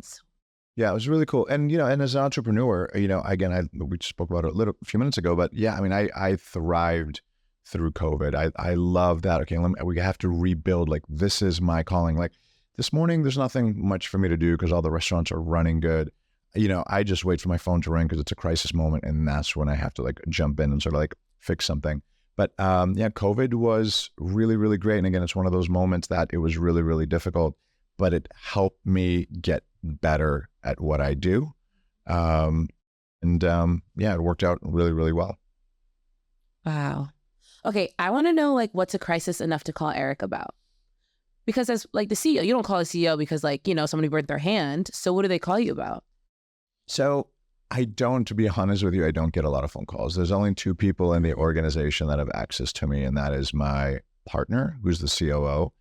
Yeah, it was really cool. And, and as an entrepreneur, again, we spoke about it a few minutes ago, but yeah, I mean, I thrived through COVID. I love that. Okay, we have to rebuild. This is my calling. This morning, there's nothing much for me to do because all the restaurants are running good. I just wait for my phone to ring because it's a crisis moment. And that's when I have to jump in and sort of fix something. But COVID was really, really great. And again, it's one of those moments that it was really, really difficult, but it helped me get better at what I do. It worked out really, really well. Wow. Okay, I want to know what's a crisis enough to call Eric about? Because as the CEO, you don't call a CEO because somebody burnt their hand. So what do they call you about? So to be honest with you, I don't get a lot of phone calls. There's only 2 people in the organization that have access to me, and that is my partner, who's the COO,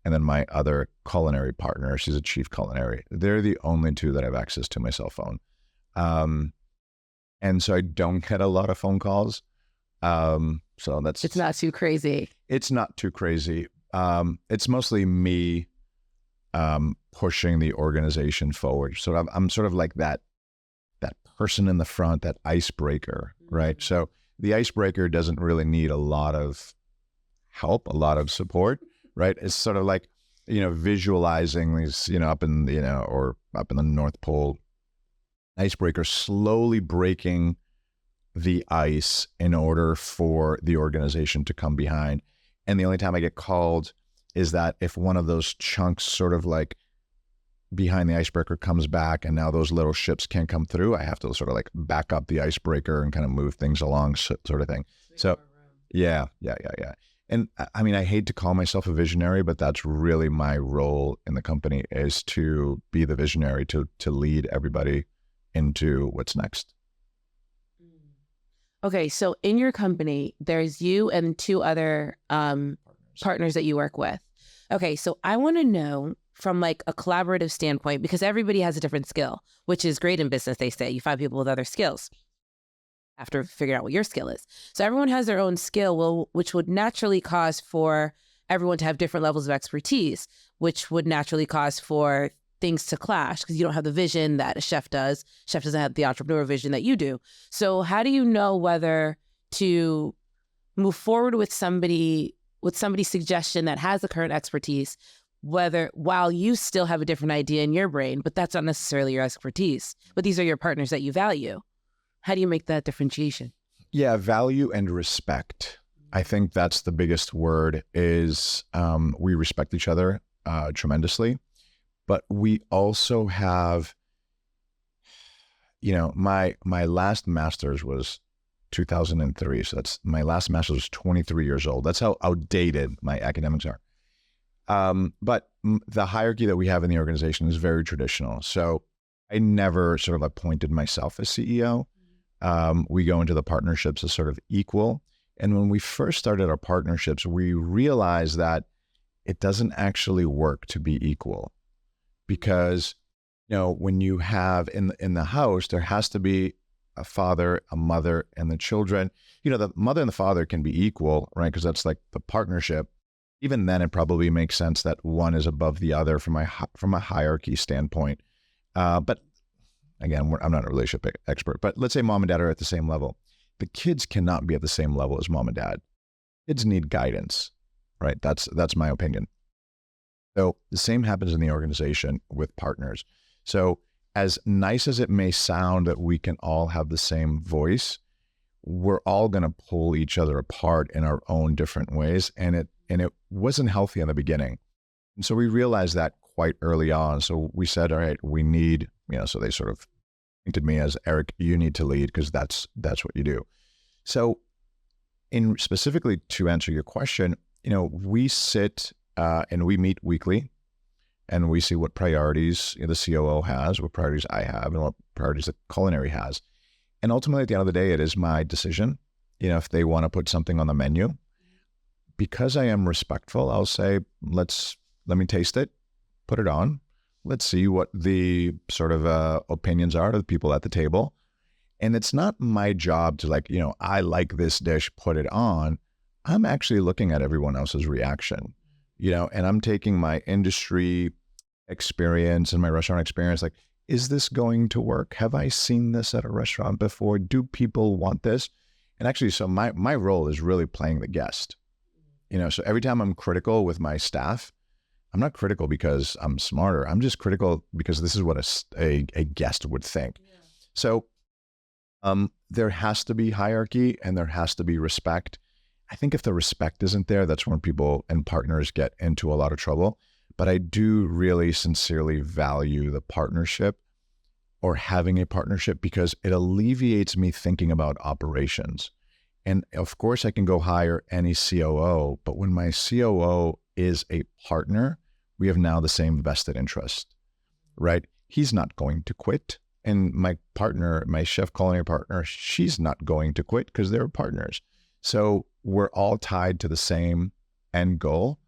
and then my other culinary partner. She's a chief culinary. They're the only 2 that have access to my cell phone. And so I don't get a lot of phone calls. So that's, It's not too crazy. it's not too crazy. It's mostly me pushing the organization forward. So I'm sort of like that person in the front, that icebreaker, right? So the icebreaker doesn't really need a lot of help, a lot of support, right? It's sort of like, visualizing these, up in, or up in the North Pole, icebreaker slowly breaking the ice in order for the organization to come behind. And the only time I get called is that if one of those chunks sort of like behind the icebreaker comes back and now those little ships can't come through, I have to sort of like back up the icebreaker and kind of move things along, sort of thing. So yeah. And I mean, I hate to call myself a visionary, but that's really my role in the company, is to be the visionary, to lead everybody into what's next. Okay, so in your company, there's you and two other partners that you work with. Okay, so I want to know from like a collaborative standpoint, because everybody has a different skill, which is great in business, they say. You find people with other skills after figuring out what your skill is. So everyone has their own skill, which would naturally cause for everyone to have different levels of expertise, which would naturally cause for things to clash because you don't have the vision that a chef does. Chef doesn't have the entrepreneur vision that you do. So how do you know whether to move forward with somebody's suggestion that has the current expertise, whether while you still have a different idea in your brain, but that's not necessarily your expertise, but these are your partners that you value? How do you make that differentiation? Yeah, value and respect. I think that's the biggest word, is we respect each other tremendously. But we also have, my last master's was 2003. So my last master's was 23 years old. That's how outdated my academics are. But the hierarchy that we have in the organization is very traditional. So I never sort of appointed myself as CEO. We go into the partnerships as sort of equal. And when we first started our partnerships, we realized that it doesn't actually work to be equal. Because, when you have in the house, there has to be a father, a mother, and the children. The mother and the father can be equal, right? Because that's like the partnership. Even then, it probably makes sense that one is above the other from a hierarchy standpoint. But again, I'm not a relationship expert. But let's say mom and dad are at the same level. The kids cannot be at the same level as mom and dad. Kids need guidance, right? That's my opinion. So the same happens in the organization with partners. So as nice as it may sound that we can all have the same voice, we're all going to pull each other apart in our own different ways. And it wasn't healthy in the beginning. And so we realized that quite early on. So we said, all right, we need, so they sort of pointed me as, Eric, you need to lead because that's what you do. So in specifically to answer your question, we sit and we meet weekly, and we see what priorities the COO has, what priorities I have, and what priorities the culinary has. And ultimately, at the end of the day, it is my decision, if they want to put something on the menu. Because I am respectful, I'll say, let me taste it, put it on. Let's see what the sort of opinions are of the people at the table. And it's not my job to I like this dish, put it on. I'm actually looking at everyone else's reaction. And I'm taking my industry experience and my restaurant experience, is this going to work? Have I seen this at a restaurant before? Do people want this? And actually, so my role is really playing the guest. So every time I'm critical with my staff, I'm not critical because I'm smarter. I'm just critical because this is what a guest would think. Yeah. So there has to be hierarchy and there has to be respect. I think if the respect isn't there, that's when people and partners get into a lot of trouble. But I do really sincerely value the partnership or having a partnership because it alleviates me thinking about operations. And of course, I can go hire any COO, but when my COO is a partner, we have now the same vested interest, right? He's not going to quit. And my partner, my chef culinary partner, she's not going to quit because they're partners. So we're all tied to the same end goal.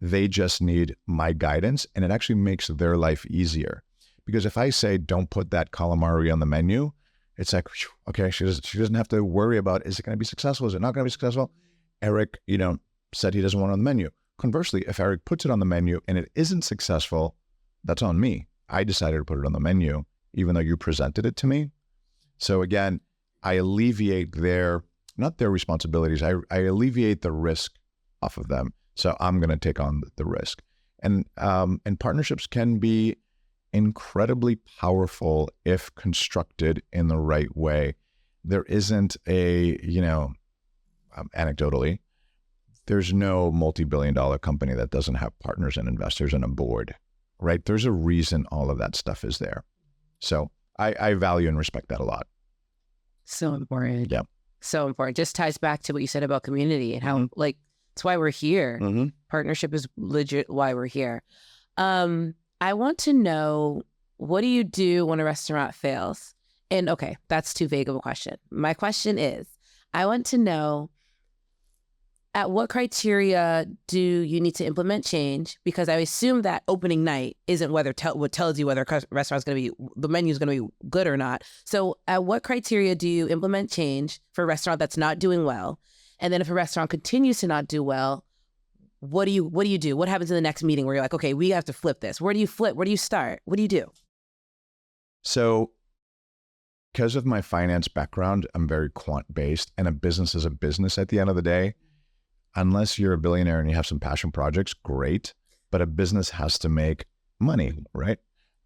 They just need my guidance, and it actually makes their life easier. Because if I say, don't put that calamari on the menu, It's like, whew, okay, she doesn't have to worry about, is it going to be successful? Is it not going to be successful? Eric, said he doesn't want it on the menu. Conversely, if Eric puts it on the menu and it isn't successful, that's on me. I decided to put it on the menu, even though you presented it to me. So again, I alleviate not their responsibilities. I alleviate the risk off of them. So I'm going to take on the risk. And partnerships can be incredibly powerful if constructed in the right way. There isn't anecdotally, there's no multi-billion-dollar company that doesn't have partners and investors and a board, right? There's a reason all of that stuff is there. So I value and respect that a lot. So important. Yeah. So important. Just ties back to what you said about community and how, it's why we're here. Mm-hmm. Partnership is legit why we're here. I want to know, what do you do when a restaurant fails? And okay, that's too vague of a question. My question is, I want to know, at what criteria do you need to implement change? Because I assume that opening night isn't what tells you whether a restaurant's going to be, the menu's going to be good or not. So at what criteria do you implement change for a restaurant that's not doing well? And then if a restaurant continues to not do well, what do you do? What happens in the next meeting where you're like, okay, we have to flip this? Where do you flip? Where do you start? What do you do? So because of my finance background, I'm very quant-based, and a business is a business at the end of the day. Unless you're a billionaire and you have some passion projects, great. But a business has to make money, right?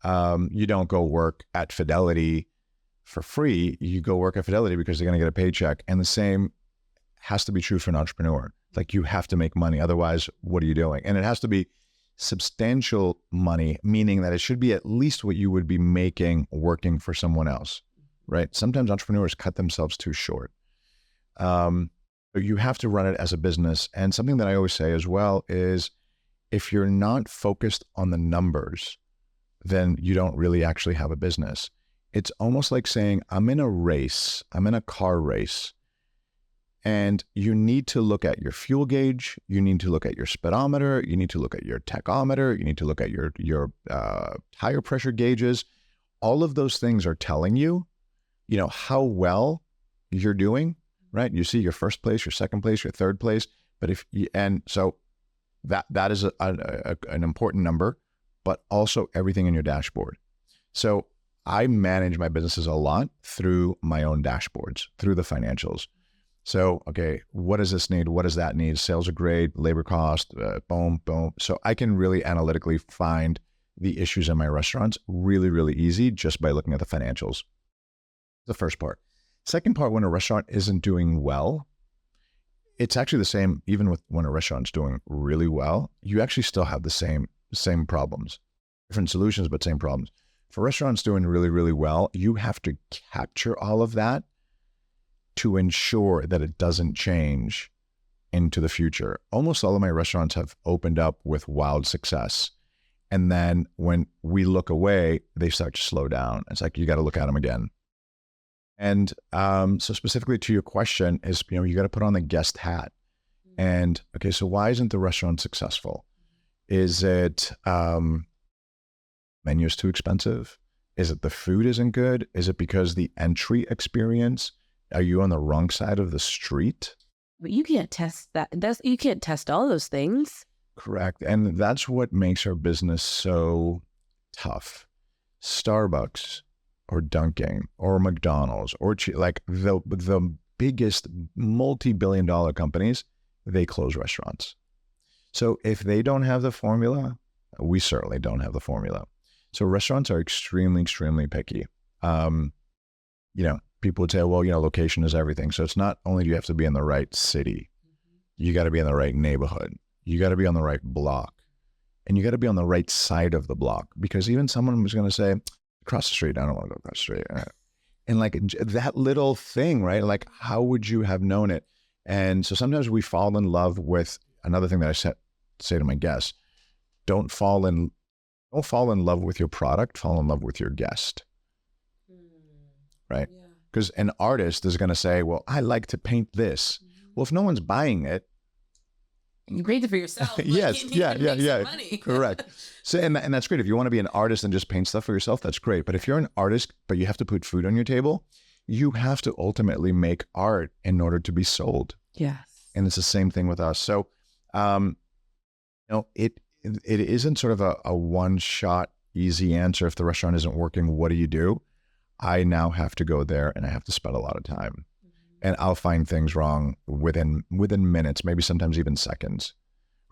You don't go work at Fidelity for free. You go work at Fidelity because they're going to get a paycheck. And the same has to be true for an entrepreneur. Like, you have to make money. Otherwise, what are you doing? And it has to be substantial money, meaning that it should be at least what you would be making working for someone else, right? Sometimes entrepreneurs cut themselves too short. You have to run it as a business. And something that I always say as well is, if you're not focused on the numbers, then you don't really actually have a business. It's almost like saying, I'm in a car race, and you need to look at your fuel gauge, you need to look at your speedometer, you need to look at your tachometer, you need to look at your tire pressure gauges. All of those things are telling you, how well you're doing. Right? You see your first place, your second place, your third place. But so that is an important number, but also everything in your dashboard. So I manage my businesses a lot through my own dashboards, through the financials. So, okay, what does this need? What does that need? Sales are great, labor cost, boom. So I can really analytically find the issues in my restaurants really, really easy just by looking at the financials. The first part. Second part, when a restaurant isn't doing well, it's actually the same. Even with when a restaurant's doing really well, you actually still have the same problems, different solutions, but same problems. For restaurants doing really, really well, you have to capture all of that to ensure that it doesn't change into the future. Almost all of my restaurants have opened up with wild success. And then when we look away, they start to slow down. It's like, you got to look at them again. And so specifically to your question is, you got to put on the guest hat. And okay, so why isn't the restaurant successful? Is it menu is too expensive? Is it the food isn't good? Is it because the entry experience? Are you on the wrong side of the street? But you can't test that. You can't test all those things. Correct. And that's what makes our business so tough. Starbucks, or Dunkin', or McDonald's, or like the biggest multi-billion-dollar companies, they close restaurants. So if they don't have the formula, we certainly don't have the formula. So restaurants are extremely, extremely picky. People would say, well, location is everything. So it's not only do you have to be in the right city, you got to be in the right neighborhood, you got to be on the right block, and you got to be on the right side of the block, because even someone was going to say, across the street, I don't want to go across the street. And like that little thing, right? Like, how would you have known it? And so sometimes we fall in love with another thing that I say to my guests: don't fall in love with your product, fall in love with your guest. Right? Because an artist is going to say, well, I like to paint this. Well, if no one's buying it, you paint it for yourself. Yes, yeah. Money. Correct. So, and that's great. If you want to be an artist and just paint stuff for yourself, that's great. But if you're an artist, but you have to put food on your table, you have to ultimately make art in order to be sold. Yes. And it's the same thing with us. So, it isn't sort of a one-shot easy answer. If the restaurant isn't working, what do you do? I now have to go there and I have to spend a lot of time. And I'll find things wrong within minutes, maybe sometimes even seconds,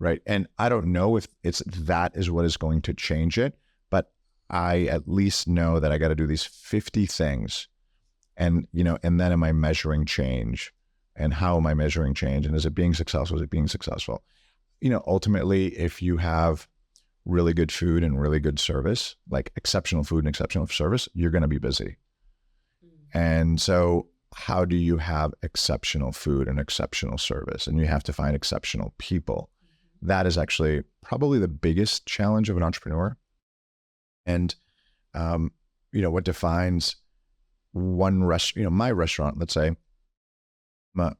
right? And I don't know if that is what is going to change it, but I at least know that I got to do these 50 things. And, and then am I measuring change? And how am I measuring change? And is it being successful? Is it being successful? Ultimately, if you have really good food and really good service, like exceptional food and exceptional service, you're going to be busy. And so how do you have exceptional food and exceptional service? And you have to find exceptional people. That is actually probably the biggest challenge of an entrepreneur. And, what defines one restaurant, my restaurant, let's say,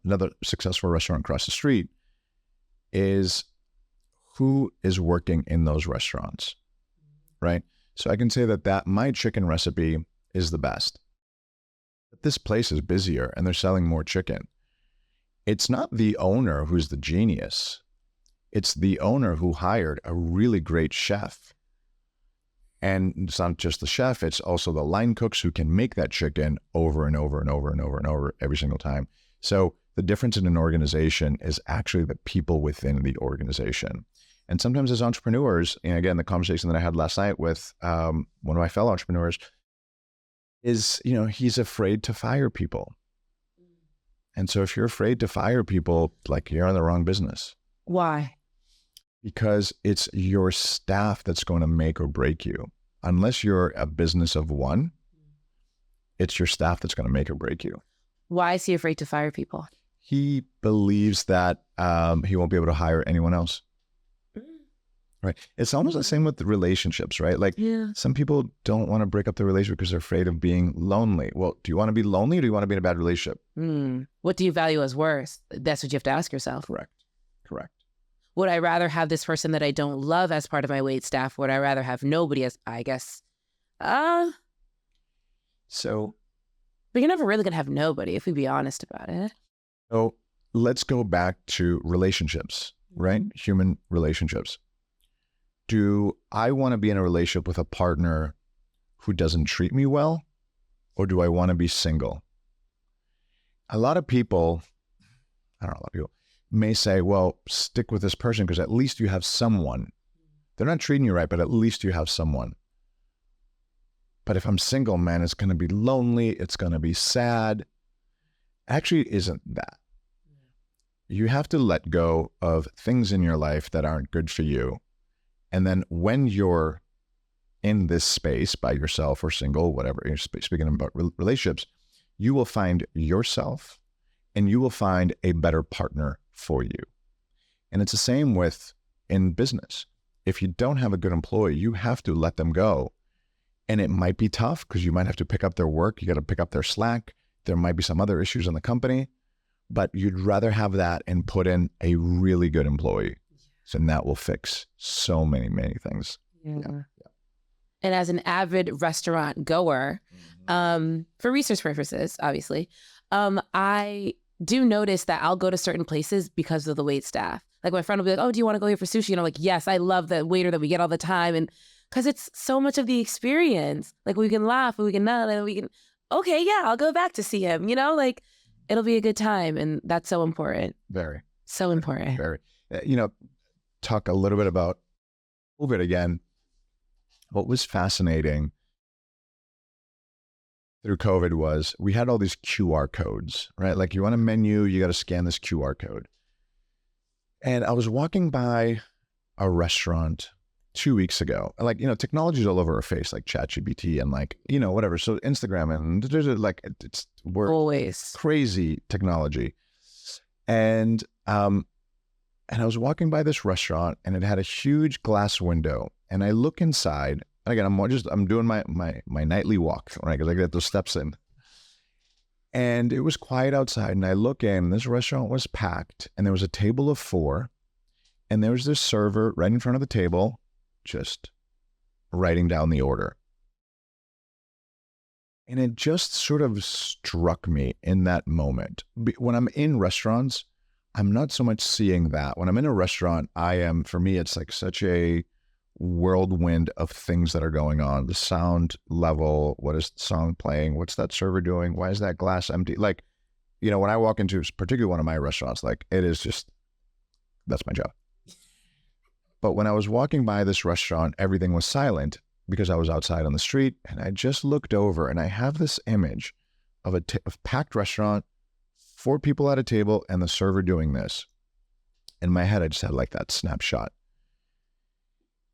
another successful restaurant across the street, is who is working in those restaurants, right? So I can say that my chicken recipe is the best. But this place is busier and they're selling more chicken. It's not the owner who's the genius. It's the owner who hired a really great chef. And it's not just the chef, it's also the line cooks who can make that chicken over and over and over and over and over every single time. So the difference in an organization is actually the people within the organization. And sometimes as entrepreneurs, and again, the conversation that I had last night with one of my fellow entrepreneurs is, he's afraid to fire people. And so if you're afraid to fire people, like, you're in the wrong business. Why? Because it's your staff that's going to make or break you. Unless you're a business of one, it's your staff that's going to make or break you. Why is he afraid to fire people? He believes that he won't be able to hire anyone else. Right. It's almost the same with the relationships, right? Like, some people don't want to break up their relationship because they're afraid of being lonely. Well, do you want to be lonely or do you want to be in a bad relationship? What do you value as worth? That's what you have to ask yourself. Correct. Would I rather have this person that I don't love as part of my wait staff? Would I rather have nobody as, I guess? So. But you're never really going to have nobody if we be honest about it. So let's go back to relationships, right? Human relationships. Do I want to be in a relationship with a partner who doesn't treat me well, or do I want to be single? A lot of people may say, well, stick with this person because at least you have someone. They're not treating you right, but at least you have someone. But if I'm single, man, it's going to be lonely. It's going to be sad. Actually, it isn't that. You have to let go of things in your life that aren't good for you. And then when you're in this space by yourself or single, whatever, you're speaking about relationships, you will find yourself and you will find a better partner for you. And it's the same in business. If you don't have a good employee, you have to let them go. And it might be tough because you might have to pick up their work. You got to pick up their slack. There might be some other issues in the company, but you'd rather have that and put in a really good employee. So that will fix so many, many things. Yeah. And as an avid restaurant goer, for research purposes, obviously, I do notice that I'll go to certain places because of the wait staff. Like, my friend will be like, oh, do you want to go here for sushi? And I'm like, yes, I love the waiter that we get all the time. And because it's so much of the experience. Like, we can laugh and we can not, and we can, okay, yeah, I'll go back to see him, like, it'll be a good time. And that's so important. Very. So important. Very. Talk a little bit about COVID again. What was fascinating through COVID was we had all these QR codes, right? Like, you want a menu, you got to scan this QR code. And I was walking by a restaurant 2 weeks ago. Like, technology's all over our face, like ChatGPT and like, whatever. So Instagram and like, we're always crazy technology. And I was walking by this restaurant and it had a huge glass window, and I look inside, and again, I'm doing my nightly walk, right? Because I get those steps in, and it was quiet outside, and I look in, this restaurant was packed, and there was a table of 4, and there was this server right in front of the table, just writing down the order. And it just sort of struck me in that moment. When I'm in restaurants, I'm not so much seeing that. When I'm in a restaurant, for me, it's like such a whirlwind of things that are going on. The sound level, what is the song playing? What's that server doing? Why is that glass empty? Like, when I walk into particularly one of my restaurants, like it is just, that's my job. But when I was walking by this restaurant, everything was silent because I was outside on the street, and I just looked over and I have this image of a packed restaurant, 4 people at a table and the server doing this. In my head, I just had like that snapshot.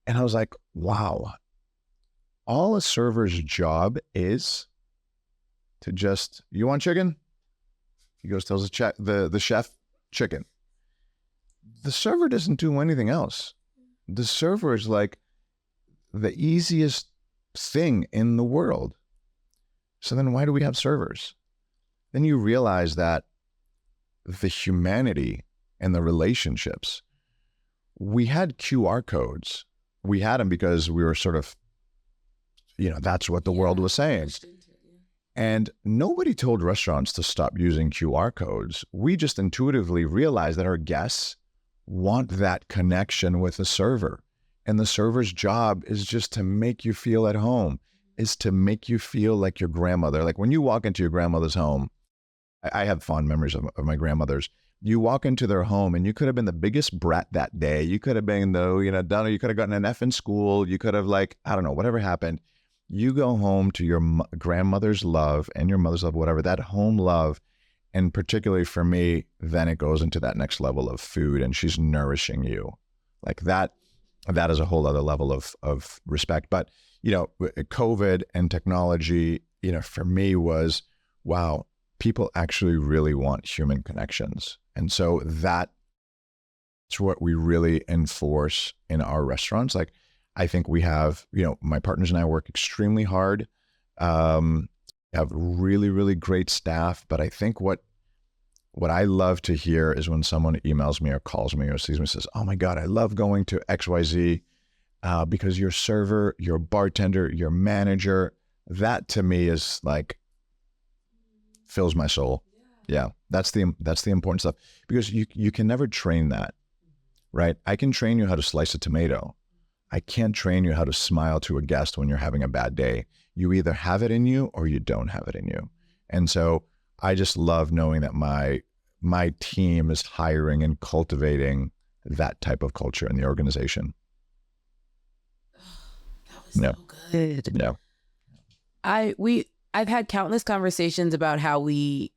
And I was like, wow, all a server's job is to just, you want chicken? He goes, tells the chef, chicken. The server doesn't do anything else. The server is like the easiest thing in the world. So then why do we have servers? Then you realize that the humanity and the relationships, we had QR codes. We had them because we were sort of, that's what the world was saying. And nobody told restaurants to stop using QR codes. We just intuitively realized that our guests want that connection with the server. And the server's job is just to make you feel at home, is to make you feel like your grandmother. Like when you walk into your grandmother's home, I have fond memories of my grandmother's. You walk into their home and you could have been the biggest brat that day. You could have been you could have gotten an F in school. You could have whatever happened. You go home to your grandmother's love and your mother's love, whatever, that home love. And particularly for me, then it goes into that next level of food and she's nourishing you. Like that is a whole other level of respect. But, COVID and technology, for me was, wow, people actually really want human connections. And so that's what we really enforce in our restaurants. Like, I think we have, my partners and I work extremely hard, have really, really great staff. But I think what I love to hear is when someone emails me or calls me or sees me and says, oh my God, I love going to XYZ because your server, your bartender, your manager, that to me is like, fills my soul. Yeah. That's the important stuff, because you can never train that, right? I can train you how to slice a tomato. I can't train you how to smile to a guest when you're having a bad day. You either have it in you or you don't have it in you. And so I just love knowing that my team is hiring and cultivating that type of culture in the organization. That was so good. Yeah. I've had countless conversations about how we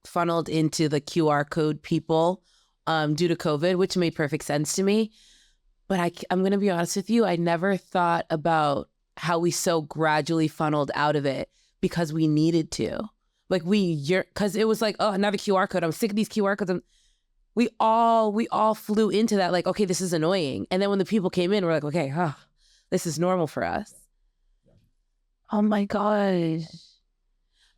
funneled into the QR code people due to COVID, which made perfect sense to me. But I'm going to be honest with you, I never thought about how we so gradually funneled out of it because we needed to. Like because it was like, oh, another QR code. I'm sick of these QR codes. We all flew into that like, okay, this is annoying. And then when the people came in, we're like, okay, this is normal for us. Oh my gosh.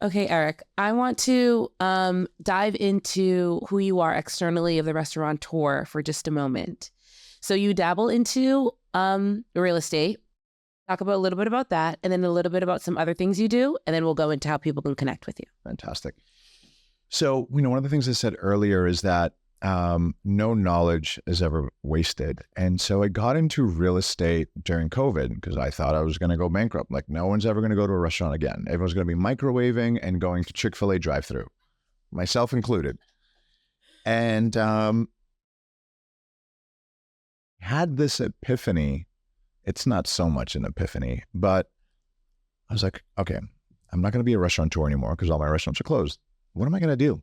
Okay, Eric, I want to dive into who you are externally of the restaurateur for just a moment. So you dabble into real estate. Talk about a little bit about that, and then a little bit about some other things you do, and then we'll go into how people can connect with you. Fantastic. So, one of the things I said earlier is that no knowledge is ever wasted. And so I got into real estate during COVID because I thought I was going to go bankrupt. Like, no one's ever going to go to a restaurant again. Everyone's going to be microwaving and going to Chick-fil-A drive-through, myself included. And had this epiphany. It's not so much an epiphany, but I was like, okay, I'm not going to be a restaurateur anymore because all my restaurants are closed. What am I going to do?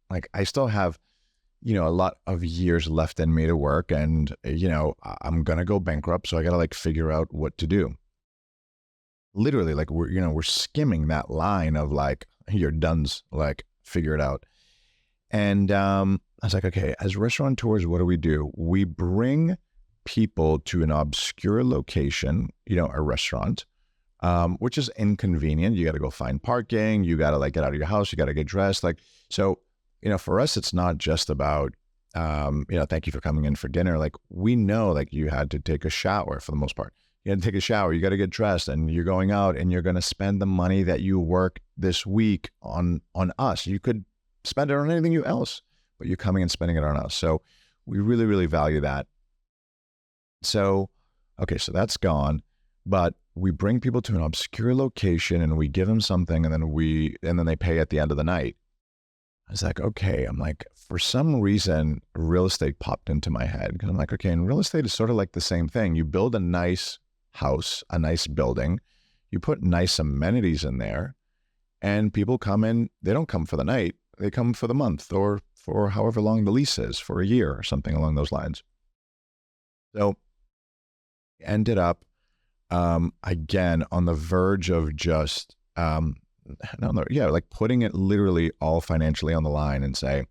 Like, I still have, a lot of years left in me to work, and, I'm going to go bankrupt. So I got to figure out what to do. Literally, we're skimming that line of you're done's, figure it out. And I was like, okay, as restaurateurs, what do? We bring people to an obscure location, a restaurant, which is inconvenient. You got to go find parking. You got to get out of your house. You got to get dressed. So, for us, it's not just about, thank you for coming in for dinner. We know you had to take a shower for the most part. You got to take a shower. You got to get dressed, and you're going out, and you're going to spend the money that you work this week on us. You could spend it on anything else, but you're coming and spending it on us. So we really, really value that. So, okay, so that's gone, but we bring people to an obscure location and we give them something, and then they pay at the end of the night. I was like, okay, I'm like, for some reason, real estate popped into my head, because I'm like, okay, and real estate is sort of like the same thing. You build a nice house, a nice building, you put nice amenities in there, and people come in. They don't come for the night, they come for the month, or for however long the lease is, for a year or something along those lines. So ended up again on the verge of just like putting it literally all financially on the line and say,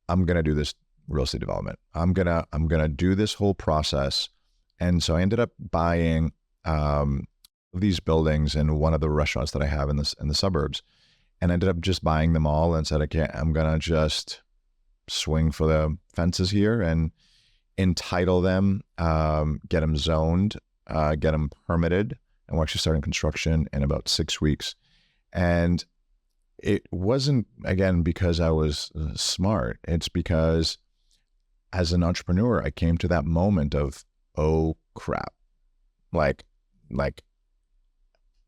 I'm gonna do this real estate development. I'm gonna do this whole process. And so I ended up buying these buildings in one of the restaurants that I have in the suburbs, and ended up just buying them all and said, okay, I'm gonna just swing for the fences here and entitle them, get them zoned, get them permitted, and we're actually starting construction in about 6 weeks. And it wasn't, again, because I was smart. It's because as an entrepreneur, I came to that moment of, oh crap, like,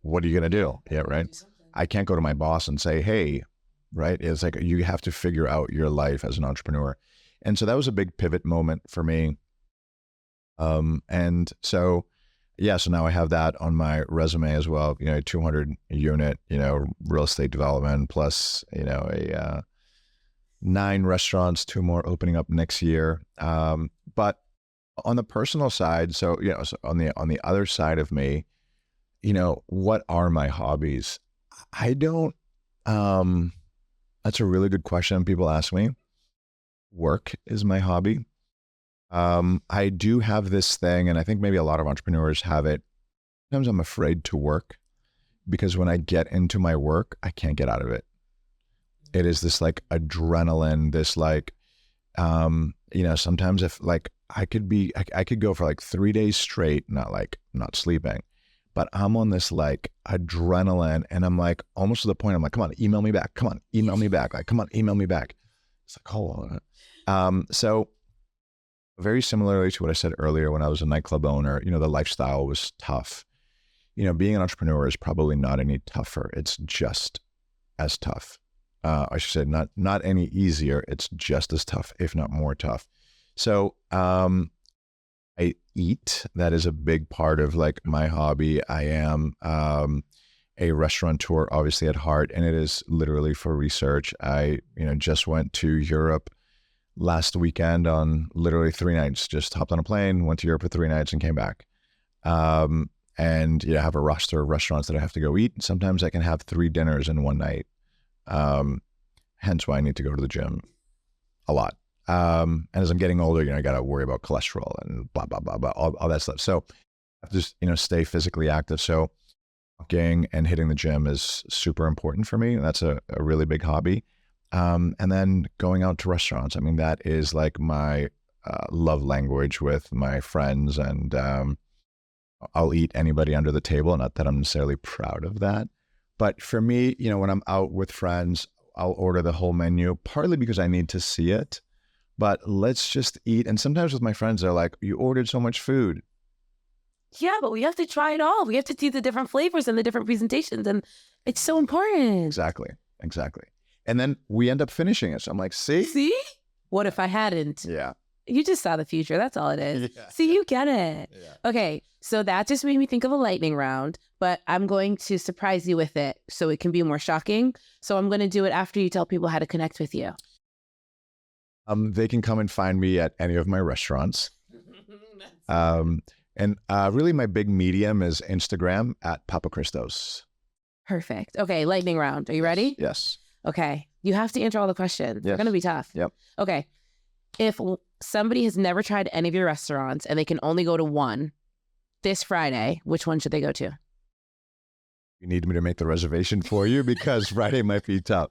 what are you going to do? Yeah, right. I can't go to my boss and say, hey, right. It's like, you have to figure out your life as an entrepreneur. And so that was a big pivot moment for me. And so, yeah, so now I have that on my resume as well, 200 unit, real estate development, plus, 9 restaurants, 2 more opening up next year. But on the personal side, so on the other side of me, what are my hobbies? I don't, that's a really good question people ask me. Work is my hobby. I do have this thing, and I think maybe a lot of entrepreneurs have it. Sometimes I'm afraid to work, because when I get into my work, I can't get out of it. It is this like adrenaline, this like, sometimes if like I could go for like 3 days straight, not sleeping, but I'm on this like adrenaline, and I'm like almost to the point I'm like, come on, email me back. Come on, email me back. Like, come on, email me back. It's like, hold on. So very similarly to what I said earlier, when I was a nightclub owner, the lifestyle was tough. Being an entrepreneur is probably not any tougher. It's just as tough. I should say not any easier. It's just as tough, if not more tough. So I eat. That is a big part of like my hobby. I am a restaurateur, obviously at heart, and it is literally for research. I just went to Europe last weekend on literally 3 nights. Just hopped on a plane, went to Europe for 3 nights, and came back. And I have a roster of restaurants that I have to go eat. Sometimes I can have 3 dinners in one night. Hence why I need to go to the gym a lot. And as I'm getting older, I got to worry about cholesterol and blah, blah, blah, blah, all that stuff. So I have to just, stay physically active. So walking and hitting the gym is super important for me. That's a really big hobby. And then going out to restaurants. I mean, that is like my love language with my friends, and I'll eat anybody under the table. Not that I'm necessarily proud of that, but for me, when I'm out with friends, I'll order the whole menu, partly because I need to see it, but let's just eat. And sometimes with my friends, they're like, you ordered so much food. Yeah, but we have to try it all. We have to see the different flavors and the different presentations, and it's so important. Exactly. And then we end up finishing it. So I'm like, see? What if I hadn't? Yeah. You just saw the future. That's all it is. Yeah. See, you get it. Yeah. Okay, so that just made me think of a lightning round, but I'm going to surprise you with it so it can be more shocking. So I'm going to do it after you tell people how to connect with you. They can come and find me at any of my restaurants. And really my big medium is Instagram at Papachristos. Perfect. Okay, lightning round. Are you ready? Yes. Okay. You have to answer all the questions. Yes. They're going to be tough. Yep. Okay. If somebody has never tried any of your restaurants and they can only go to one this Friday, which one should they go to? You need me to make the reservation for you because Friday might be tough.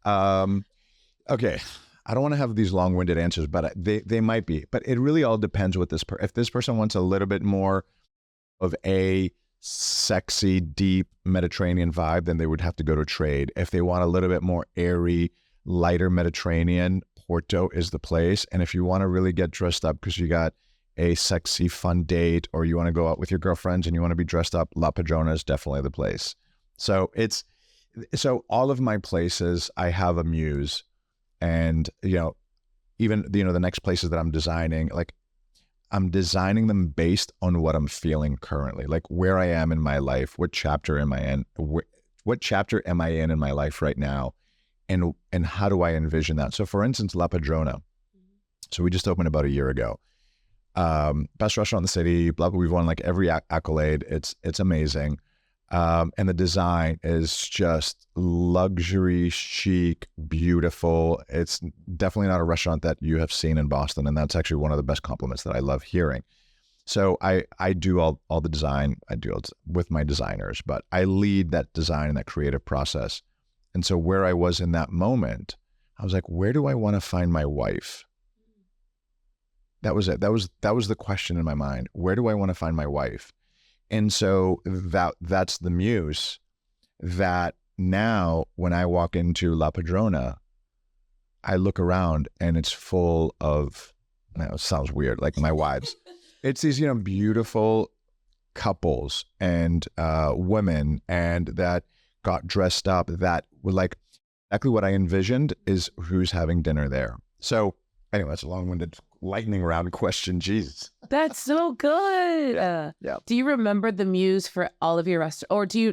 Okay. I don't want to have these long-winded answers, but they might be. But it really all depends what if this person wants a little bit more of a sexy, deep Mediterranean vibe, then they would have to go to trade. If they want a little bit more airy, lighter Mediterranean, Porto is the place. And if you want to really get dressed up because you got a sexy, fun date, or you want to go out with your girlfriends and you want to be dressed up, La Padrona is definitely the place. So all of my places, I have a muse. And, even, the next places that I'm designing, like I'm designing them based on what I'm feeling currently, like where I am in my life, what chapter am I in, what chapter am I in my life right now, and how do I envision that? So for instance, La Padrona. So we just opened about a year ago. Best restaurant in the city, blah, blah, we've won like every accolade. It's amazing. And the design is just luxury, chic, beautiful. It's definitely not a restaurant that you have seen in Boston. And that's actually one of the best compliments that I love hearing. So I do all the design. I do it with my designers, but I lead that design and that creative process. And so where I was in that moment, I was like, where do I want to find my wife? That was it. That was the question in my mind. Where do I want to find my wife? And so that's the muse that now when I walk into La Padrona, I look around and it's full of, it sounds weird, like my wives. It's these, beautiful couples and women and that got dressed up that were like exactly what I envisioned is who's having dinner there. So anyway, that's a long-winded lightning round question. Jesus. That's so good. Yeah. Do you remember the muse for all of your restaurants? Or do you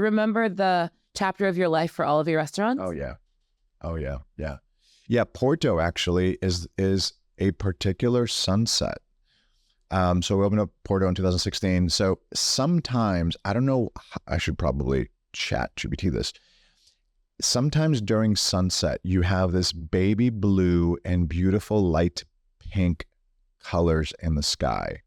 remember the chapter of your life for all of your restaurants? Oh, yeah. Yeah, Porto actually is a particular sunset. So we opened up Porto in 2016. So sometimes, I don't know, I should probably chat GPT this. Sometimes during sunset, you have this baby blue and beautiful light pink colors in the sky.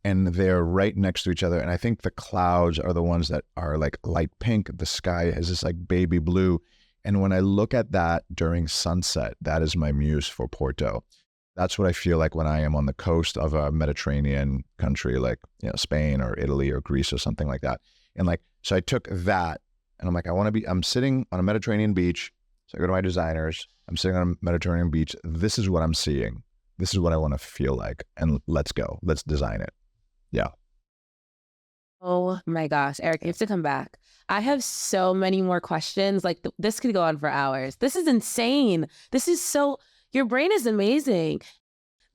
And they're right next to each other. And I think the clouds are the ones that are like light pink. The sky is this like baby blue. And when I look at that during sunset, that is my muse for Porto. That's what I feel like when I am on the coast of a Mediterranean country, like, Spain or Italy or Greece or something like that. And like, so I took that and I'm like, I'm sitting on a Mediterranean beach. So I go to my designers. I'm sitting on a Mediterranean beach. This is what I'm seeing. This is what I want to feel like. And let's go. Let's design it. Yeah. Oh my gosh, Eric, you have to come back. I have so many more questions. Like this could go on for hours. This is insane. Your brain is amazing.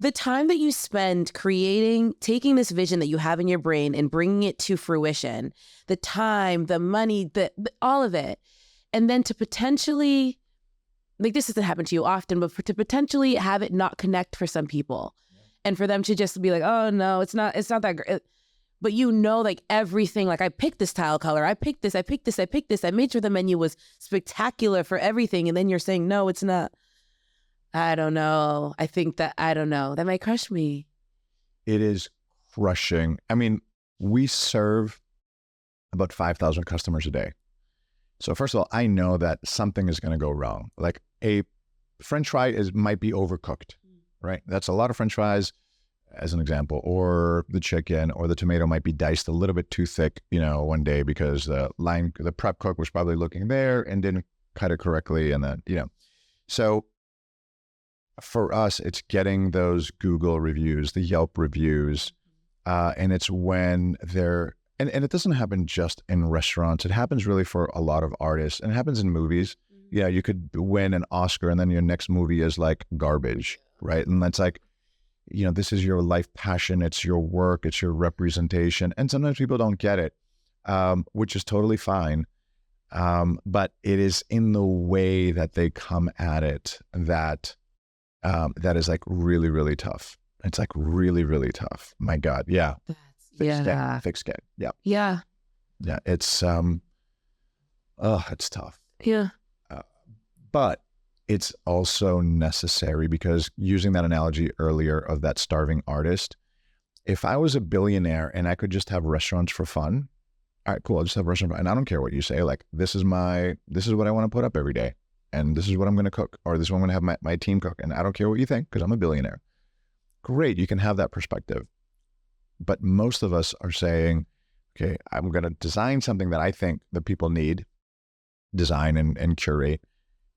The time that you spend taking this vision that you have in your brain and bringing it to fruition, the time, the money, all of it. And then to potentially, like this doesn't happen to you often, but to potentially have it not connect for some people. Yeah. And for them to just be like, oh no, it's not that great. But like everything, like I picked this tile color, I picked this. I made sure the menu was spectacular for everything. And then you're saying, no, it's not. I don't know. That might crush me. It is crushing. I mean, we serve about 5,000 customers a day. So first of all, I know that something is going to go wrong. Like a French fry might be overcooked, right? That's a lot of French fries, as an example, or the chicken or the tomato might be diced a little bit too thick, one day because the prep cook was probably looking there and didn't cut it correctly. And then, so for us, it's getting those Google reviews, the Yelp reviews, and it's when they're, and it doesn't happen just in restaurants. It happens really for a lot of artists, and it happens in movies. Mm-hmm. Yeah, you could win an Oscar, and then your next movie is like garbage, right? And that's like, this is your life passion. It's your work. It's your representation. And sometimes people don't get it, which is totally fine. But it is in the way that they come at it that is like really, really tough. It's like really, really tough. My God. Yeah. Thick skin. Yeah. Yeah. Yeah. It's, it's tough. Yeah. But it's also necessary because using that analogy earlier of that starving artist, if I was a billionaire and I could just have restaurants for fun, all right, cool. I'll just have restaurants. And I don't care what you say. Like, this is what I want to put up every day. And this is what I'm going to cook, or this is what I'm going to have my team cook. And I don't care what you think because I'm a billionaire. Great. You can have that perspective. But most of us are saying, okay, I'm going to design something that I think the people need, design and curate.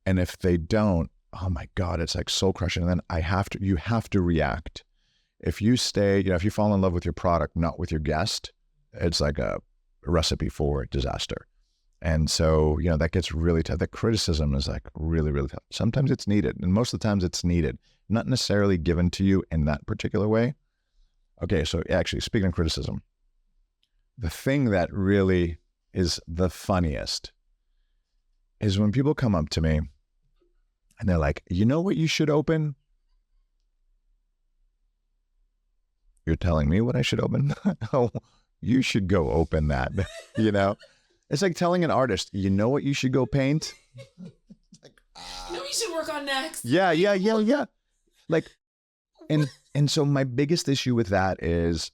And if they don't, oh my God, it's like soul crushing. And then you have to react. If you stay, if you fall in love with your product, not with your guest, it's like a recipe for disaster. And so, that gets really tough. The criticism is like really, really tough. Sometimes it's needed. And most of the times it's needed, not necessarily given to you in that particular way. Okay. So actually, speaking of criticism, the thing that really is the funniest is when people come up to me and they're like, you know what you should open? You're telling me what I should open? Oh, you should go open that, It's like telling an artist, you know what you should go paint? You should work on next. Yeah. Like, and so my biggest issue with that is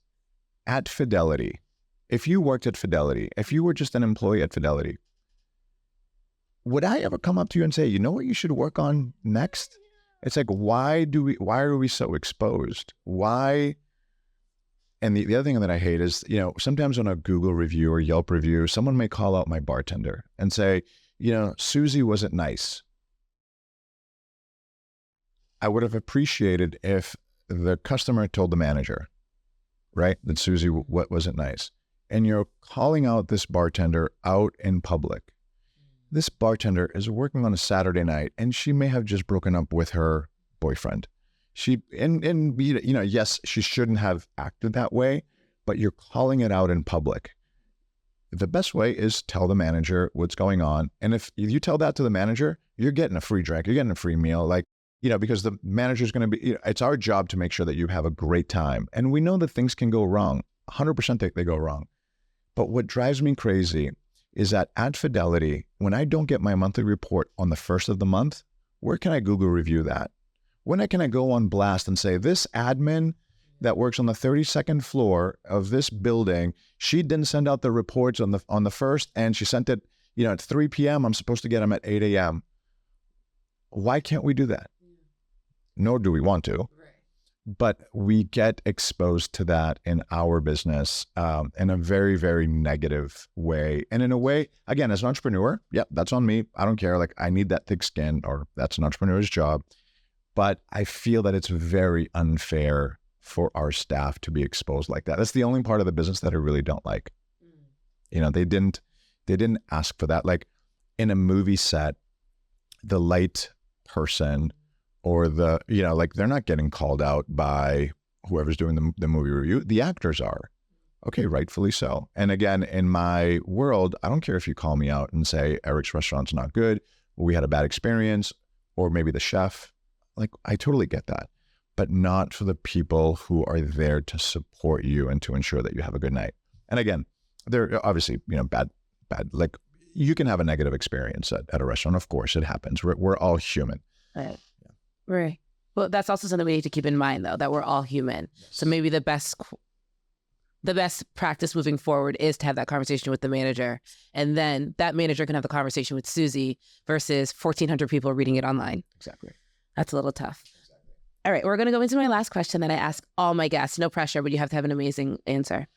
at Fidelity, if you worked at Fidelity, if you were just an employee at Fidelity, would I ever come up to you and say, you know what you should work on next? It's like, why are we so exposed? Why? And the other thing that I hate is, sometimes on a Google review or Yelp review, someone may call out my bartender and say, Susie wasn't nice. I would have appreciated if the customer told the manager, right, that Susie wasn't nice. And you're calling out this bartender out in public. This bartender is working on a Saturday night and she may have just broken up with her boyfriend. Yes, she shouldn't have acted that way, but you're calling it out in public. The best way is tell the manager what's going on. And if you tell that to the manager, you're getting a free drink, you're getting a free meal, because the manager's going to be, it's our job to make sure that you have a great time. And we know that things can go wrong. 100% they go wrong. But what drives me crazy is that at Fidelity, when I don't get my monthly report on the first of the month, where can I Google review that? When can I go on blast and say, this admin that works on the 32nd floor of this building, she didn't send out the reports on the first, and she sent it, at 3 p.m. I'm supposed to get them at 8 a.m. Why can't we do that? Nor do we want to. But we get exposed to that in our business in a very, very negative way. And in a way, again, as an entrepreneur, that's on me. I don't care. Like, I need that thick skin, or that's an entrepreneur's job. But I feel that it's very unfair for our staff to be exposed like that. That's the only part of the business that I really don't like. They didn't ask for that. Like in a movie set, the light person or they're not getting called out by whoever's doing the movie review. The actors are. Okay, rightfully so. And again, in my world, I don't care if you call me out and say, Eric's restaurant's not good, or we had a bad experience, or maybe the chef. Like, I totally get that, but not for the people who are there to support you and to ensure that you have a good night. And again, they're obviously, bad, like you can have a negative experience at a restaurant. Of course, it happens. We're all human. Right. Yeah. Right. Well, that's also something we need to keep in mind, though, that we're all human. Yes. So maybe the best practice moving forward is to have that conversation with the manager. And then that manager can have the conversation with Susie versus 1,400 people reading it online. Exactly. That's a little tough. Exactly. All right. We're going to go into my last question that I ask all my guests. No pressure, but you have to have an amazing answer.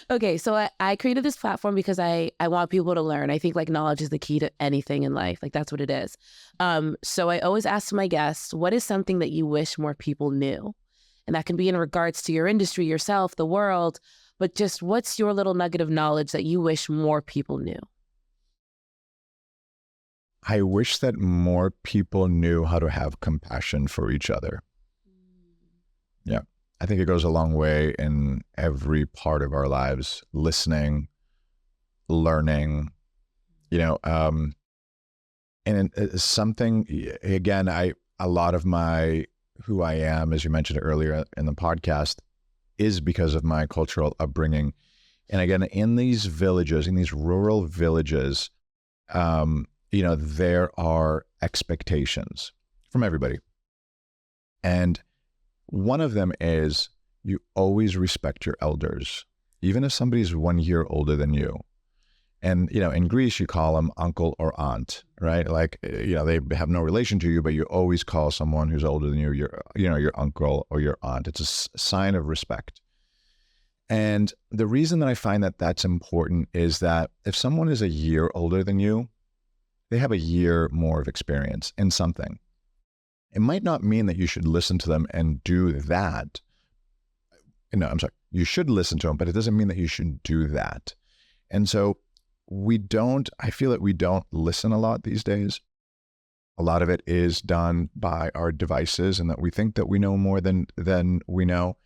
Okay. So I created this platform because I want people to learn. I think knowledge is the key to anything in life. That's what it is. So I always ask my guests, what is something that you wish more people knew? And that can be in regards to your industry, yourself, the world, but just what's your little nugget of knowledge that you wish more people knew? I wish that more people knew how to have compassion for each other. Yeah. I think it goes a long way in every part of our lives, listening, learning, and it's something, again, a lot of who I am, as you mentioned earlier in the podcast, is because of my cultural upbringing. And again, in these villages, in these rural villages, there are expectations from everybody. And one of them is you always respect your elders, even if somebody's 1 year older than you. And, in Greece, you call them uncle or aunt, right? Like, they have no relation to you, but you always call someone who's older than you, your uncle or your aunt. It's a sign of respect. And the reason that I find that that's important is that if someone is a year older than you, they have a year more of experience in something. It might not mean that you should listen to them and do that. No, I'm sorry. You should listen to them, but it doesn't mean that you should do that. And so I feel that we don't listen a lot these days. A lot of it is done by our devices, and that we think that we know more than we know.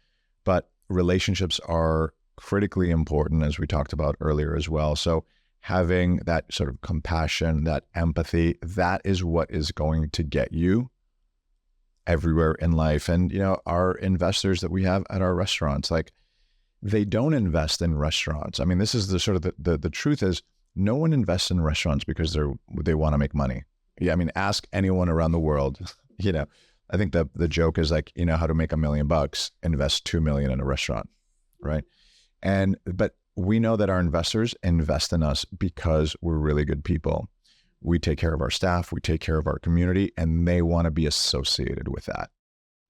But relationships are critically important, as we talked about earlier as well. So having that sort of compassion, that empathy, that is what is going to get you everywhere in life. And, our investors that we have at our restaurants, like, they don't invest in restaurants. I mean, this is the sort of the truth is, no one invests in restaurants because they want to make money. Yeah, I mean, ask anyone around the world. I think the joke is like, how to make $1 million, invest $2 million in a restaurant, right? But we know that our investors invest in us because we're really good people. We take care of our staff, we take care of our community, and they want to be associated with that.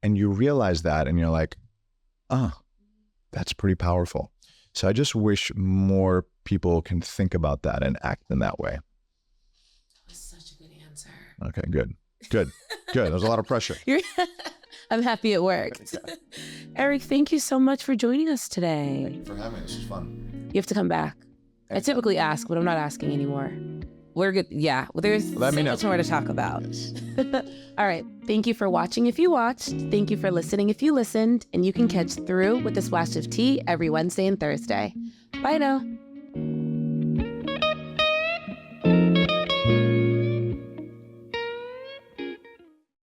And you realize that, and you're like, that's pretty powerful. So I just wish more people can think about that and act in that way. That was such a good answer. Okay, good. There's a lot of pressure. I'm happy it worked. Eric, thank you so much for joining us today. Thank you for having me. This was fun. You have to come back. I typically ask, but I'm not asking anymore. We're good. Yeah. Well, there's so much more to talk about. Yes. All right. Thank you for watching if you watched. Thank you for listening if you listened. And you can catch Through with a Splash of Tea every Wednesday and Thursday. Bye now.